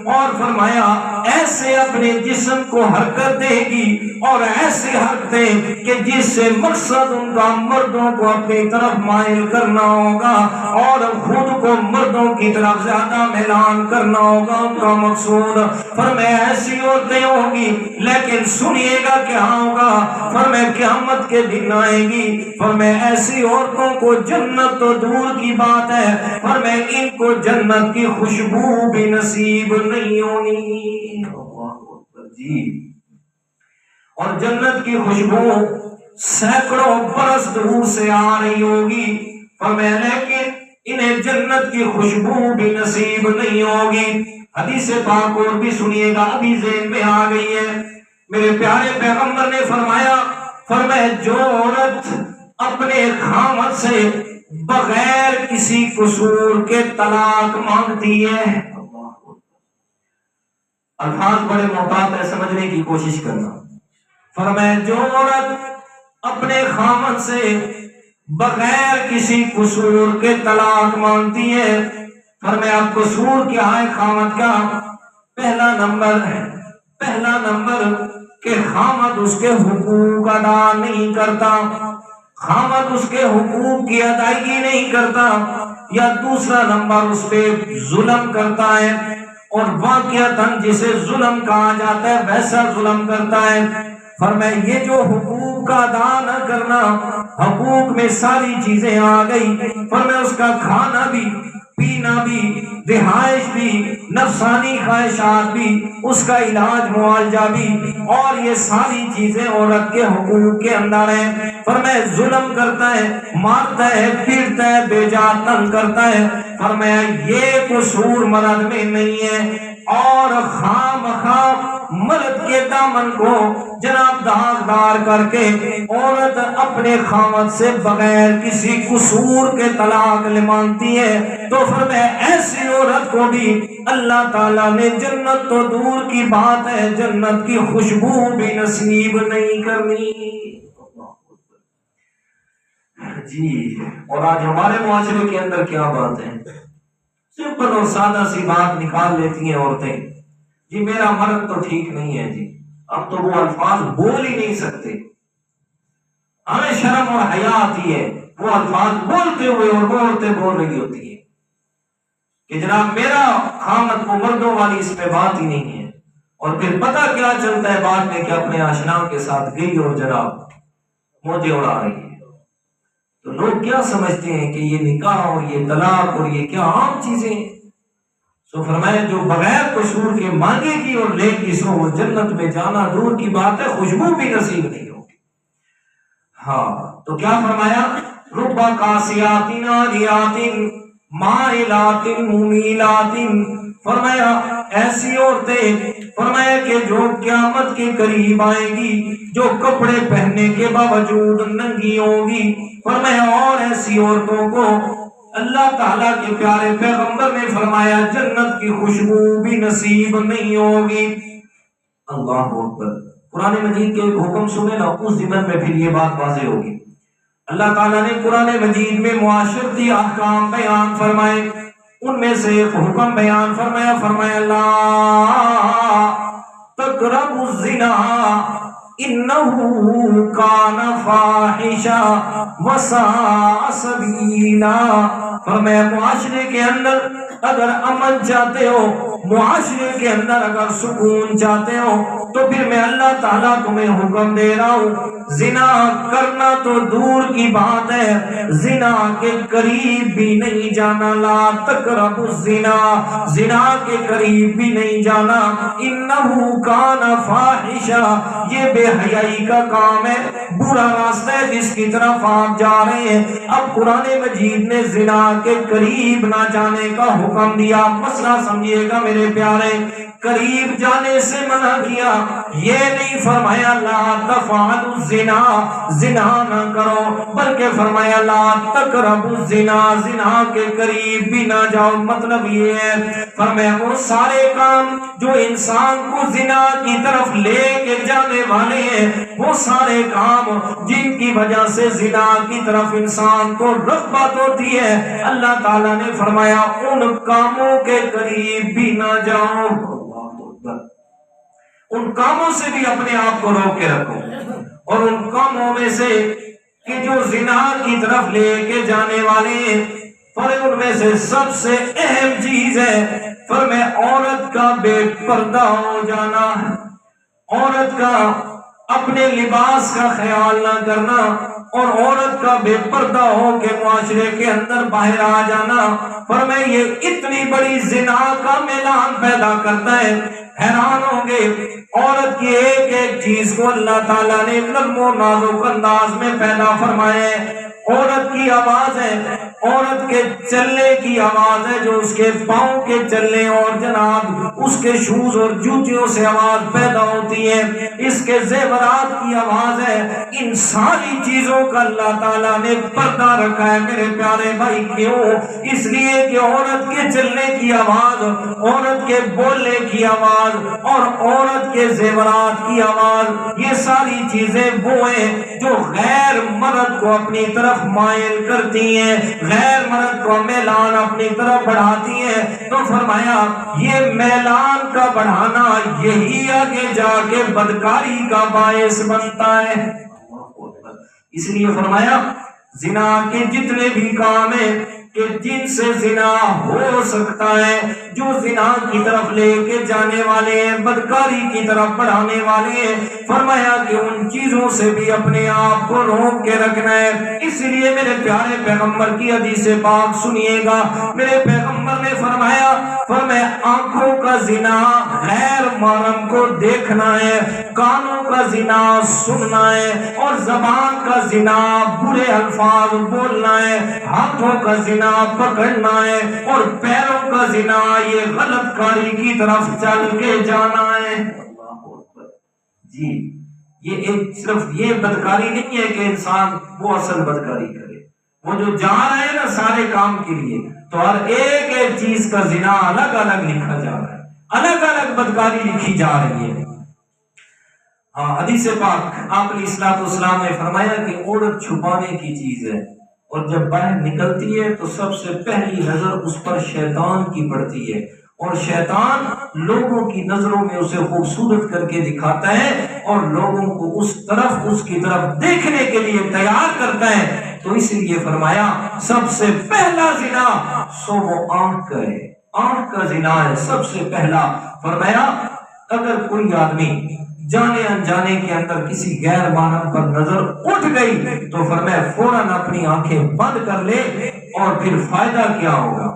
S1: اور فرمایا ایسے اپنے جسم کو حرکت دے گی اور ایسے حرکتیں کہ جس سے مقصد ان کا مردوں کو اپنی طرف مائل کرنا ہوگا اور خود کو مردوں کی طرف زیادہ میلان کرنا ہوگا ان کا مقصود۔ فرمایا ایسی عورتیں ہوں گی، لیکن سنیے گا کیا ہوگا، فرمایا قیامت کے دن آئے گی، فرمایا ایسی عورتوں کو جنت تو دور کی بات ہے، فرمایا ان کو جنت کی خوشبو بھی نصیب نہیں ہونی۔ جی، اور جنت کی خوشبو سینکڑوں برس دور سے آ رہی ہوگی، فرمایا لیکن انہیں جنت کی خوشبو بھی نصیب نہیں ہوگی۔ حدیث پاک اور بھی سنیے گا، ابھی ذہن میں آ گئی ہے۔ میرے پیارے پیغمبر نے فرمایا جو عورت اپنے خامد سے بغیر کسی قصور کے طلاق مانگتی ہے، الفاظ بڑے محتاط ہے، سمجھنے کی کوشش کرنا، فرمایا جو عورت اپنے خامد سے بغیر کسی قصور کے طلاق مانگتی ہے، فرمایا قصور کیا ہے خامد کا؟ پہلا نمبر کہ خامد اس کے حقوق ادا نہیں کرتا، خامد اس کے حقوق کی ادائیگی نہیں کرتا، یا دوسرا نمبر اس پہ ظلم کرتا ہے، اور واقعتاً جسے ظلم کہا جاتا ہے ویسا ظلم کرتا ہے۔ فرمایا یہ جو حقوق کا ادا نہ کرنا، حقوق میں ساری چیزیں آ گئی، فرمایا اس کا کھانا بھی، پینا بھی، رہائش بھی، نفسانی خواہشات بھی، اس کا علاج معالجہ بھی، اور یہ ساری چیزیں عورت کے حقوق کے اندر ہیں۔ فرمایا ظلم کرتا ہے، مارتا ہے، پیٹتا ہے، بے جا تنگ کرتا ہے، فرمایا یہ قصور مرد میں نہیں ہے، اور خام مرد کے دامن کو جناب داغدار کر کے عورت اپنے خامد سے بغیر کسی قصور کے طلاق مانگتی ہے، تو فرمایا ایسی عورت کو بھی اللہ تعالیٰ نے جنت تو دور کی بات ہے جنت کی خوشبو بھی نصیب نہیں کرنی۔ جی، اور آج ہمارے معاشرے کے اندر کیا بات ہے، سمپل اور سادہ سی بات نکال لیتی ہیں عورتیں، جی میرا مرد تو ٹھیک نہیں ہے، جی اب تو وہ الفاظ بول ہی نہیں سکتے، ہمیں شرم اور حیا آتی ہے وہ الفاظ بولتے ہوئے، اور وہ عورتیں بول رہی ہوتی ہیں کہ جناب میرا خامد کو مردوں والی اس پہ بات ہی نہیں ہے، اور پھر پتہ کیا چلتا ہے بعد میں کہ اپنے آشنا کے ساتھ گئی اور جناب موجے اڑا رہی ہے۔ تو لوگ کیا سمجھتے ہیں کہ یہ نکاح اور یہ طلاق اور یہ کیا عام چیزیں ہیں؟ سو فرمایا جو بغیر قصور کے مانگے گی اور لے گی سو وہ جنت میں جانا دور کی بات ہے خوشبو بھی نصیب نہیں ہوگی۔ ہاں تو کیا فرمایا رب قاسیات عاریات مائلات ممیلات، فرمایا ایسی عورتیں، فرمایا کہ جو قیامت کے قریب آئیں گی جو کپڑے پہننے کے باوجود ننگی ہوگی، فرمایا اور ایسی عورتوں کو اللہ تعالیٰ کے پیارے پیغمبر نے فرمایا جنت کی خوشبو بھی نصیب نہیں ہوگی۔ اللہ اکبر، قرآن مجید کے ایک حکم سنے نا، اس ضمن میں پھر یہ بات واضح ہوگی۔ اللہ تعالیٰ نے قرآن مجید میں معاشرتی احکام بیان فرمائے، ان میں سے ایک حکم بیان فرمایا لا تقربوا الزنا، انہو کان فاحشا وساء سبیلا۔ فرمایا معاشرے کے اندر اگر امن چاہتے ہو، معاشرے کے اندر اگر سکون چاہتے ہو، تو پھر میں اللہ تعالیٰ تمہیں حکم دے رہا ہوں، زنا کرنا تو دور کی بات ہے، زنا کے قریب بھی نہیں جانا، لا تقربوا الزنا، زنا کے قریب بھی نہیں جانا، انہو کان فاحشا، یہ بے حیائی کا کام ہے، برا راستہ ہے جس کی طرف آپ جا رہے ہیں۔ اب قرآن مجید نے زنا کے قریب نہ جانے کا حکم دیا، مسئلہ سمجھیے گا میرے پیارے، قریب جانے سے منع کیا، یہ نہیں فرمایا لا تفعلوا الزنا، زنا نہ کرو، بلکہ فرمایا لا تقربوا الزنا، زنا کے قریب بھی نہ جاؤ۔ مطلب یہ ہے فرمایا وہ سارے کام جو انسان کو زنا کی طرف لے کے جانے والے ہیں، وہ سارے کام جن کی وجہ سے زنا کی طرف انسان کو رغبت ہوتی ہے، اللہ تعالیٰ نے فرمایا ان کاموں کے قریب بھی نہ جاؤ، ان کاموں سے بھی اپنے آپ کو روک کے رکھو۔ اور ان کاموں میں سے کہ جو زنا کی طرف لے کے جانے والے ہیں، ان میں سے سب سے اہم چیز ہے فرمایا عورت کا بے پردہ ہو جانا، عورت کا اپنے لباس کا خیال نہ کرنا، اور عورت کا بے پردہ ہو کے معاشرے کے اندر باہر آ جانا، فرمایا یہ اتنی بڑی زنا کا میلان پیدا کرتا ہے۔ حیران ہوں گے عورت کی ایک ایک چیز کو اللہ تعالیٰ نے نرم و نازک انداز میں پیدا فرمایا ہے۔ عورت کی آواز ہے، عورت کے چلنے کی آواز ہے، جو اس کے پاؤں کے چلنے اور جناب اس کے شوز اور جوتیوں سے آواز پیدا ہوتی ہے، اس کے زیورات کی آواز ہے، ان ساری چیزوں کا اللہ تعالیٰ نے پردہ رکھا ہے میرے پیارے بھائی۔ کیوں؟ اس لیے کہ عورت کے چلنے کی آواز، عورت کے بولنے کی آواز اور عورت کے زیورات کی آواز، یہ ساری چیزیں وہ ہیں جو غیر مرد کو اپنی طرف مائل کرتی ہیں، غیر مرد کو میلان اپنی طرف بڑھاتی ہیں۔ تو فرمایا یہ میلان کا بڑھانا یہی آگے جا کے بدکاری کا باعث بنتا ہے۔ اس لیے فرمایا زنا کے جتنے بھی کام ہیں کہ جن سے زنا ہو سکتا ہے، جو زنا کی طرف لے کے جانے والے ہیں، بدکاری کی طرف بڑھانے والے ہیں، فرمایا کہ ان چیزوں سے بھی اپنے آپ کو روک کے رکھنا ہے۔ اس لیے میرے پیارے پیغمبر کی حدیث پاک سنیے گا، میرے پیغمبر نے فرمایا آنکھوں کا زنا غیر محرم کو دیکھنا ہے، کانوں کا زنا سننا ہے، اور زبان کا زنا برے الفاظ بولنا ہے، ہاتھوں کا زنا پکڑنا ہے، اور پیروں کا زنا یہ غلط کاری کی طرف چل کے جانا ہے۔ جی یہ ایک صرف یہ بدکاری نہیں ہے کہ انسان وہ اصل بدکاری کرے، وہ جو جا رہے ہیں نا سارے کام کے لیے، تو ہر ایک ایک چیز کا زنا الگ الگ لکھا جا رہا ہے، الگ الگ بدکاری لکھی جا رہی ہے۔ ہاں حدیث پاک آپ علیہ الصلوۃ والسلام نے فرمایا کہ عورت چھپانے کی چیز ہے، اور جب باہر نکلتی ہے تو سب سے پہلی نظر اس پر شیطان کی پڑتی ہے، اور شیطان لوگوں کی نظروں میں اسے خوبصورت کر کے دکھاتا ہے اور لوگوں کو اس کی طرف دیکھنے کے لیے تیار کرتا ہے۔ تو اس لیے فرمایا سب سے پہلا زنا سو وہ آنکھ کا ہے، آنکھ کا زنا ہے سب سے پہلا۔ فرمایا اگر کوئی آدمی جانے انجانے کے اندر کسی غیر محرم پر نظر اٹھ گئی تو فرمایا فوراً اپنی آنکھیں بند کر لے، اور پھر فائدہ کیا ہوگا؟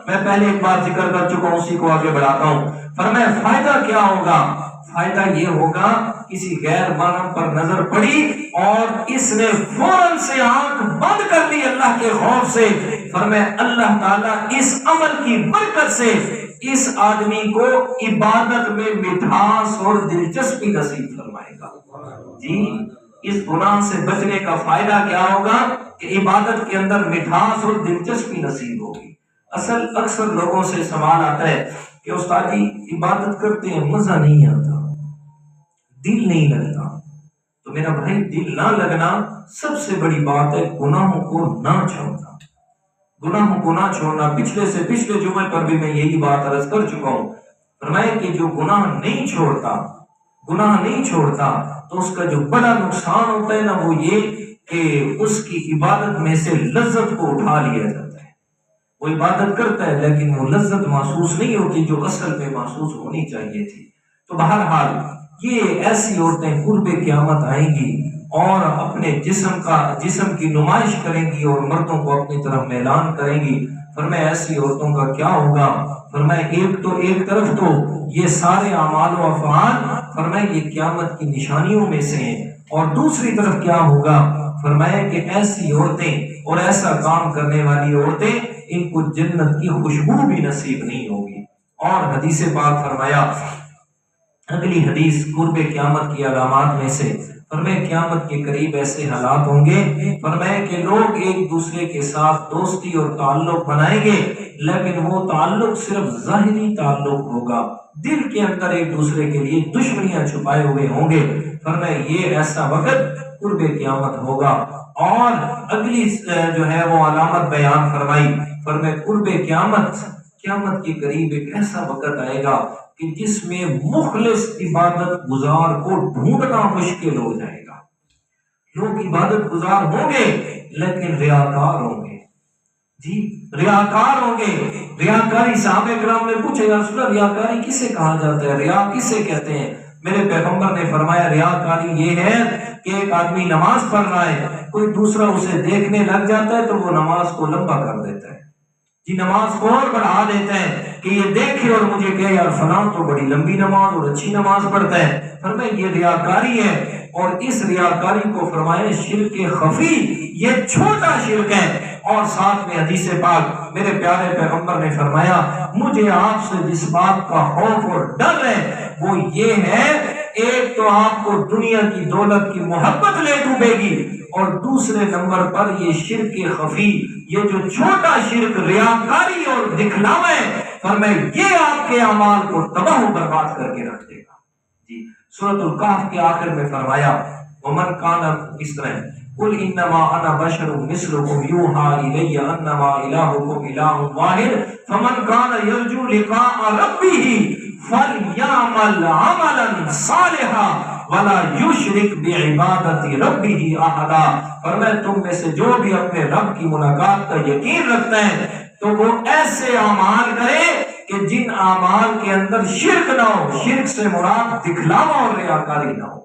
S1: میں پہلے ایک بات ذکر کر چکا ہوں، اسی کو آگے بڑھاتا ہوں۔ فرمایا فائدہ کیا ہوگا؟ فائدہ یہ ہوگا کسی غیر محرم پر نظر پڑی اور اس نے فوراً سے آنکھ بند کر لی اللہ کے خوف سے، فرمایا اللہ تعالیٰ اس عمل کی برکت سے اس آدمی کو عبادت میں مٹھاس اور دلچسپی نصیب فرمائے گا۔ جی اس گناہ سے بچنے کا فائدہ کیا ہوگا کہ عبادت کے اندر مٹھاس اور دلچسپی نصیب ہوگی۔ اکثر لوگوں سے سوال آتا ہے کہ استاد جی عبادت کرتے ہیں مزہ نہیں آتا، دل نہیں لگتا۔ تو میرا بھائی دل نہ لگنا سب سے بڑی بات ہے، گناہوں کو نہ چھوڑنا، گناہوں کو نہ چھوڑنا۔ پچھلے جمعے پر بھی میں یہی بات عرض کر چکا ہوں، فرمایا کہ جو گناہ نہیں چھوڑتا گناہ نہیں چھوڑتا تو اس کا جو بڑا نقصان ہوتا ہے نا وہ یہ کہ اس کی عبادت میں سے لذت کو اٹھا لیا جاتا ہے. وہ عبادت کرتا ہے لیکن وہ لذت محسوس نہیں ہوتی جو اصل میں محسوس ہونی چاہیے تھی. تو بہرحال یہ ایسی عورتیں قرب قیامت آئیں گی اور اپنے جسم کی نمائش کریں گی اور مردوں کو اپنی طرف میلان کریں گی. فرمایا ایسی عورتوں کا کیا ہوگا؟ فرمایا ایک طرف تو یہ سارے اعمال و افعال فرمایا یہ قیامت کی نشانیوں میں سے ہیں، اور دوسری طرف کیا ہوگا؟ فرمایا کہ ایسی عورتیں اور ایسا کام کرنے والی عورتیں ان کو جنت کی خوشبو بھی نصیب نہیں ہوگی. اور حدیث پاک فرمایا اگلی حدیث قرب قیامت کی علامات میں سے فرمایا قیامت کے قریب ایسے حالات ہوں گے فرمایا کہ لوگ ایک دوسرے کے ساتھ دوستی اور تعلق بنائیں گے لیکن وہ تعلق صرف ظاہری تعلق ہوگا، دل کے اندر ایک دوسرے کے لیے دشمنیاں چھپائے ہوئے ہوں گے. فرمایا یہ ایسا وقت قرب قیامت ہوگا. اور اگلی جو ہے وہ علامت بیان فرمائی فرمایا قرب قیامت کے قریب ایک ایسا وقت آئے گا کہ جس میں مخلص عبادت گزار کو ڈھونڈنا مشکل ہو جائے گا. لوگ عبادت گزار ہوں گے لیکن ریاکار ہوں گے. جی ریاکار ہوں گے. ریاکاری صحابہ کرام نے پوچھا یا رسول اللہ ریاکاری کسے کہا جاتا ہے، ریا کسے کہتے ہیں؟ میرے پیغمبر نے فرمایا ریاکاری یہ ہے کہ ایک آدمی نماز پڑھ رہا ہے، کوئی دوسرا اسے دیکھنے لگ جاتا ہے تو وہ نماز کو لمبا کر دیتا ہے. جی نماز کو اور بڑھا دیتا ہے کہ یہ دیکھے اور مجھے کہے یار فلاں تو بڑی لمبی نماز اور اچھی نماز پڑھتا ہے. فرمایا یہ ریاکاری ہے. اور اس ریاکاری کو فرمایا شرک خفی، یہ چھوٹا شرک ہے. اور ساتھ میں حدیث پاک میرے پیارے پیغمبر نے فرمایا مجھے آپ سے جس بات کا خوف اور ڈر ہے وہ یہ ہے ایک تو آپ کو دنیا کی دولت کی محبت لے ڈوبے گی اور دوسرے نمبر پر یہ شرک خفی، یہ جو چھوٹا شرک ریاکاری اور دکھلاوا ہے فرمایا یہ آپ کے اعمال کو تباہ و برباد کر کے رکھ دے گا. جی سورۃ الکہف کے آخر میں فرمایا ومن کان اس طرح قل انما انا بشر مثلکم یوحی الی انما الہکم الہ واحد فمن کان یرجو لقاء ربہ فلیعمل عملا صالحا ولا یشرک بعبادت ربہ احدا. فرمایا تم میں سے جو بھی اپنے رب کی ملاقات کا یقین رکھتا ہے تو وہ ایسے اعمال کرے کہ جن اعمال کے اندر شرک نہ ہو. شرک سے مراد دکھلاوا اور ریاکاری نہ ہو،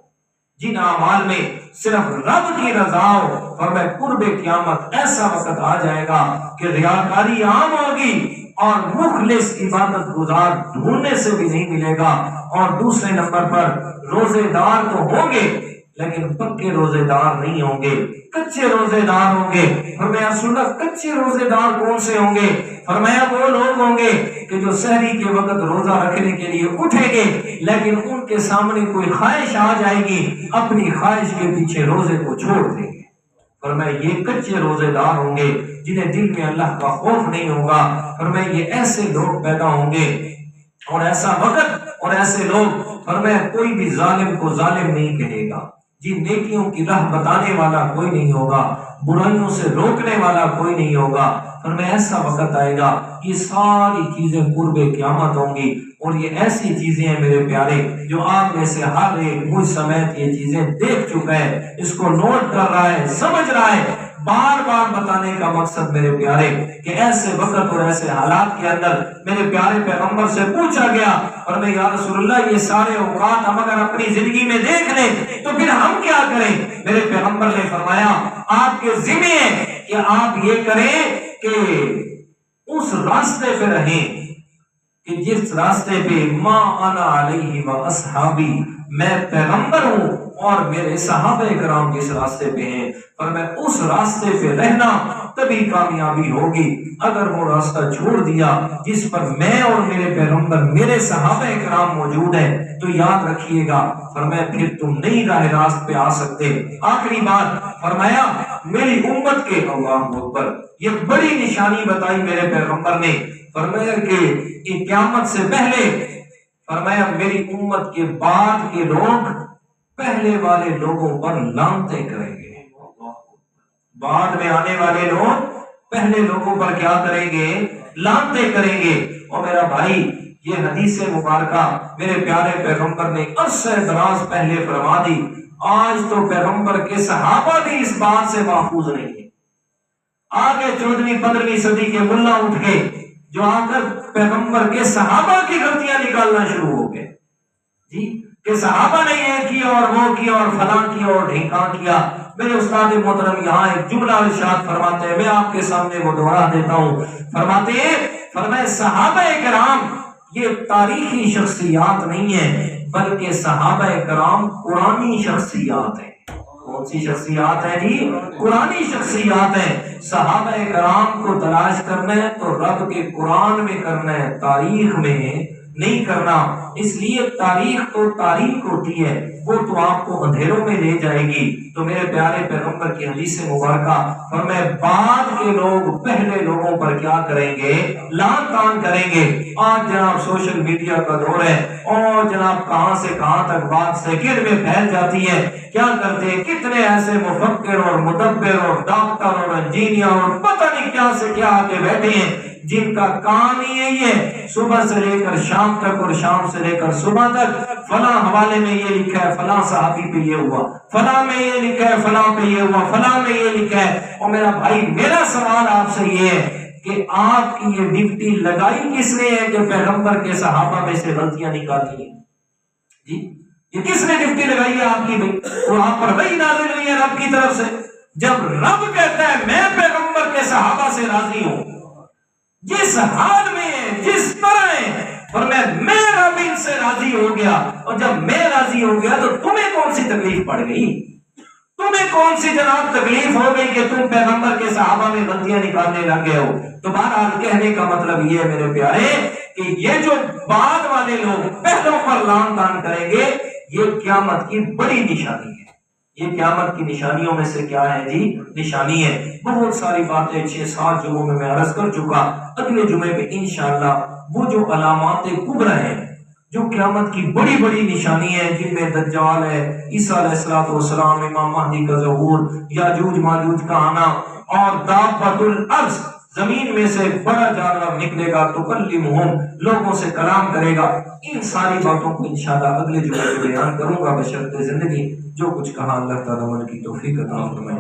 S1: جن اعمال میں صرف رب کی رضا ہو. فرمایا قرب قیامت ایسا وقت آ جائے گا کہ ریاکاری عام ہوگی اور مخلص عبادت گزار ڈھونڈنے سے بھی نہیں ملے گا. اور دوسرے نمبر پر روزے دار تو ہوں گے لیکن پکے روزے دار نہیں ہوں گے، کچے روزے دار ہوں گے. فرمایا سنا کچے روزے دار کون سے ہوں گے؟ فرمایا وہ لوگ ہوں گے کہ جو سحری کے وقت روزہ رکھنے کے لیے اٹھیں گے لیکن ان کے سامنے کوئی خواہش آ جائے گی، اپنی خواہش کے پیچھے روزے کو چھوڑ دیں گے. فرمایا یہ کچے روزے دار ہوں گے جنہیں دل میں اللہ کا خوف نہیں ہوگا. فرمایا یہ ایسے لوگ پیدا ہوں گے اور ایسا وقت اور ایسے لوگ فرمایا کوئی بھی ظالم کو ظالم نہیں کہے گا. جی نیکیوں کی راہ بتانے والا کوئی نہیں ہوگا، برائیوں سے روکنے والا کوئی نہیں ہوگا. فرمایا ایسا وقت آئے گا یہ ساری چیزیں قرب قیامت ہوں گی. اور یہ ایسی چیزیں ہیں میرے پیارے جو آپ میں سے ہر ایک مجھ سمیت یہ چیزیں دیکھ چکا ہے، اس کو نوٹ کر رہا ہے، سمجھ رہا ہے. بار بار بتانے کا مقصد میرے پیارے کہ ایسے وقت اور ایسے حالات کے اندر میرے پیارے پیغمبر سے پوچھا گیا اور میں یا رسول اللہ یہ سارے اوقات ہم اگر اپنی زندگی میں دیکھ لیں تو پھر ہم کیا کریں؟ میرے پیغمبر نے فرمایا آپ کے ذمہ ہے کہ آپ یہ کریں کہ اس راستے پہ رہیں کہ جس راستے پہ ما انا علیہ و اصحابی، میں پیغمبر ہوں اور میرے صحابہ کرام جس راستے پہ ہیں پر میں اس راستے پہ رہنا تبھی کامیابی ہوگی. اگر وہ راستہ چھوڑ دیا جس پر میں اور میرے پیغمبر میرے صحابہ کرام موجود ہیں تو یاد رکھیے گا فرمایا پھر تم نہیں راہ راست پہ آ سکتے. آخری بات فرمایا میری امت کے اللہ اکبر یہ بڑی نشانی بتائی میرے پیغمبر نے. فرمایا کہ قیامت سے پہلے فرمایا میری امت کے بعد کے لوگ پہلے والے لوگوں پر لعنتیں کریں گے. بعد میں آنے والے لوگ پہلے لوگوں پر کیا کریں گے؟ لعنتیں کریں گے. اور میرا بھائی یہ حدیث مبارکہ میرے پیارے پیغمبر نے عرصہ دراز پہلے فرما دی، آج تو پیغمبر کے صحابہ بھی اس بات سے محفوظ نہیں ہے۔ آگے 14ویں 15ویں صدی کے ملا اٹھ کے جو آ کر پیغمبر کے صحابہ کی غلطیاں نکالنا شروع ہو گئے، جی کہ صحابہ نے یہ کیا اور وہ کیا اور فلاں کیا اور ڈھیکاں کیا۔ میرے استاد محترم یہاں ایک جملہ ارشاد فرماتے ہیں، میں آپ کے سامنے وہ دوہرا دیتا ہوں۔ فرماتے ہیں، فرمائے صحابہ کرام یہ تاریخی شخصیات نہیں ہیں، بلکہ صحابہ کرام قرآنی شخصیات ہیں۔ کون سی شخصیات ہیں جی؟ قرآنی شخصیات ہیں۔ صحابہ کرام کو تلاش کرنا ہے تو رب کے قرآن میں کرنا ہے، تاریخ میں نہیں کرنا۔ اس لیے تاریخ تو تاریخ ہوتی ہے، وہ تو آپ کو اندھیروں میں لے جائے گی۔ تو میرے پیارے پیغمبر کی حدیث مبارکہ فرمائے بعد کے لوگ پہلے لوگوں پر کیا کریں گے؟ لعن طعن کریں گے۔ آج جناب سوشل میڈیا کا دور ہے اور جناب کہاں سے کہاں تک بات سیکنڈ میں پھیل جاتی ہے۔ کیا کرتے ہیں کتنے ایسے مفکر اور مدبر اور ڈاکٹر اور انجینئر اور پتہ نہیں کیا سے کیا آگے بیٹھے ہیں، جن کا کام ہی یہی ہے صبح سے لے کر شام تک اور شام سے لے کر صبح تک فلاں حوالے میں یہ لکھا ہے، فلاں صحابی پہ یہ ہوا، فلاں میں یہ لکھا ہے، فلاں پہ یہ ہوا، فلاں میں یہ لکھا ہے۔ اور میرا بھائی میرا سوال آپ سے یہ ہے کہ آپ کی یہ ڈپٹی لگائی کس نے ہے کہ پیغمبر کے صحابہ میں سے غلطیاں نکالی ہیں؟ جی یہ کس نے ڈپٹی لگائی ہے آپ کی؟ بھائی وہاں پر وہی نازل ہوئی ہے رب کی طرف سے۔ جب رب کہتا ہے میں پیغمبر کے صحابہ سے راضی ہوں، جس حال میں ہے جس طرح ہے، اور میں رب ان سے راضی ہو گیا، اور جب میں راضی ہو گیا تو تمہیں کون سی تکلیف پڑ گئی؟ تمہیں کون سی جناب تکلیف ہو گئی کہ تم پیغمبر کے صحابہ میں غلطیاں نکالنے لگے ہو؟ تو بہرحال کہنے کا مطلب یہ ہے میرے پیارے کہ یہ جو بعد والے لوگ پہلوں پر لعن طعن کریں گے، یہ قیامت کی بڑی نشانی ہے۔ یہ قیامت کی نشانیوں میں سے کیا ہے جی؟ نشانی ہے۔ بہت ساری باتیں 6-7 جمعوں میں عرض کر چکا، اگلے جمعے پہ انشاءاللہ وہ جو علامات کبریٰ ہیں، جو قیامت کی بڑی بڑی نشانی ہے، جن میں دجال ہے، عیسیٰ علیہ السلام، امام مہدی کا ظہور، یاجوج ماجوج کا آنا، اور دابۃ الارض زمین میں سے بڑا جانور نکلے گا، تکلمہم لوگوں سے کلام کرے گا۔ ان ساری باتوں کو انشاءاللہ اگلے جمعے میں بیان کروں گا بشرط زندگی۔ جو کچھ کہا اللہ تعالیٰ عمل کی توفیق عطا فرمائے۔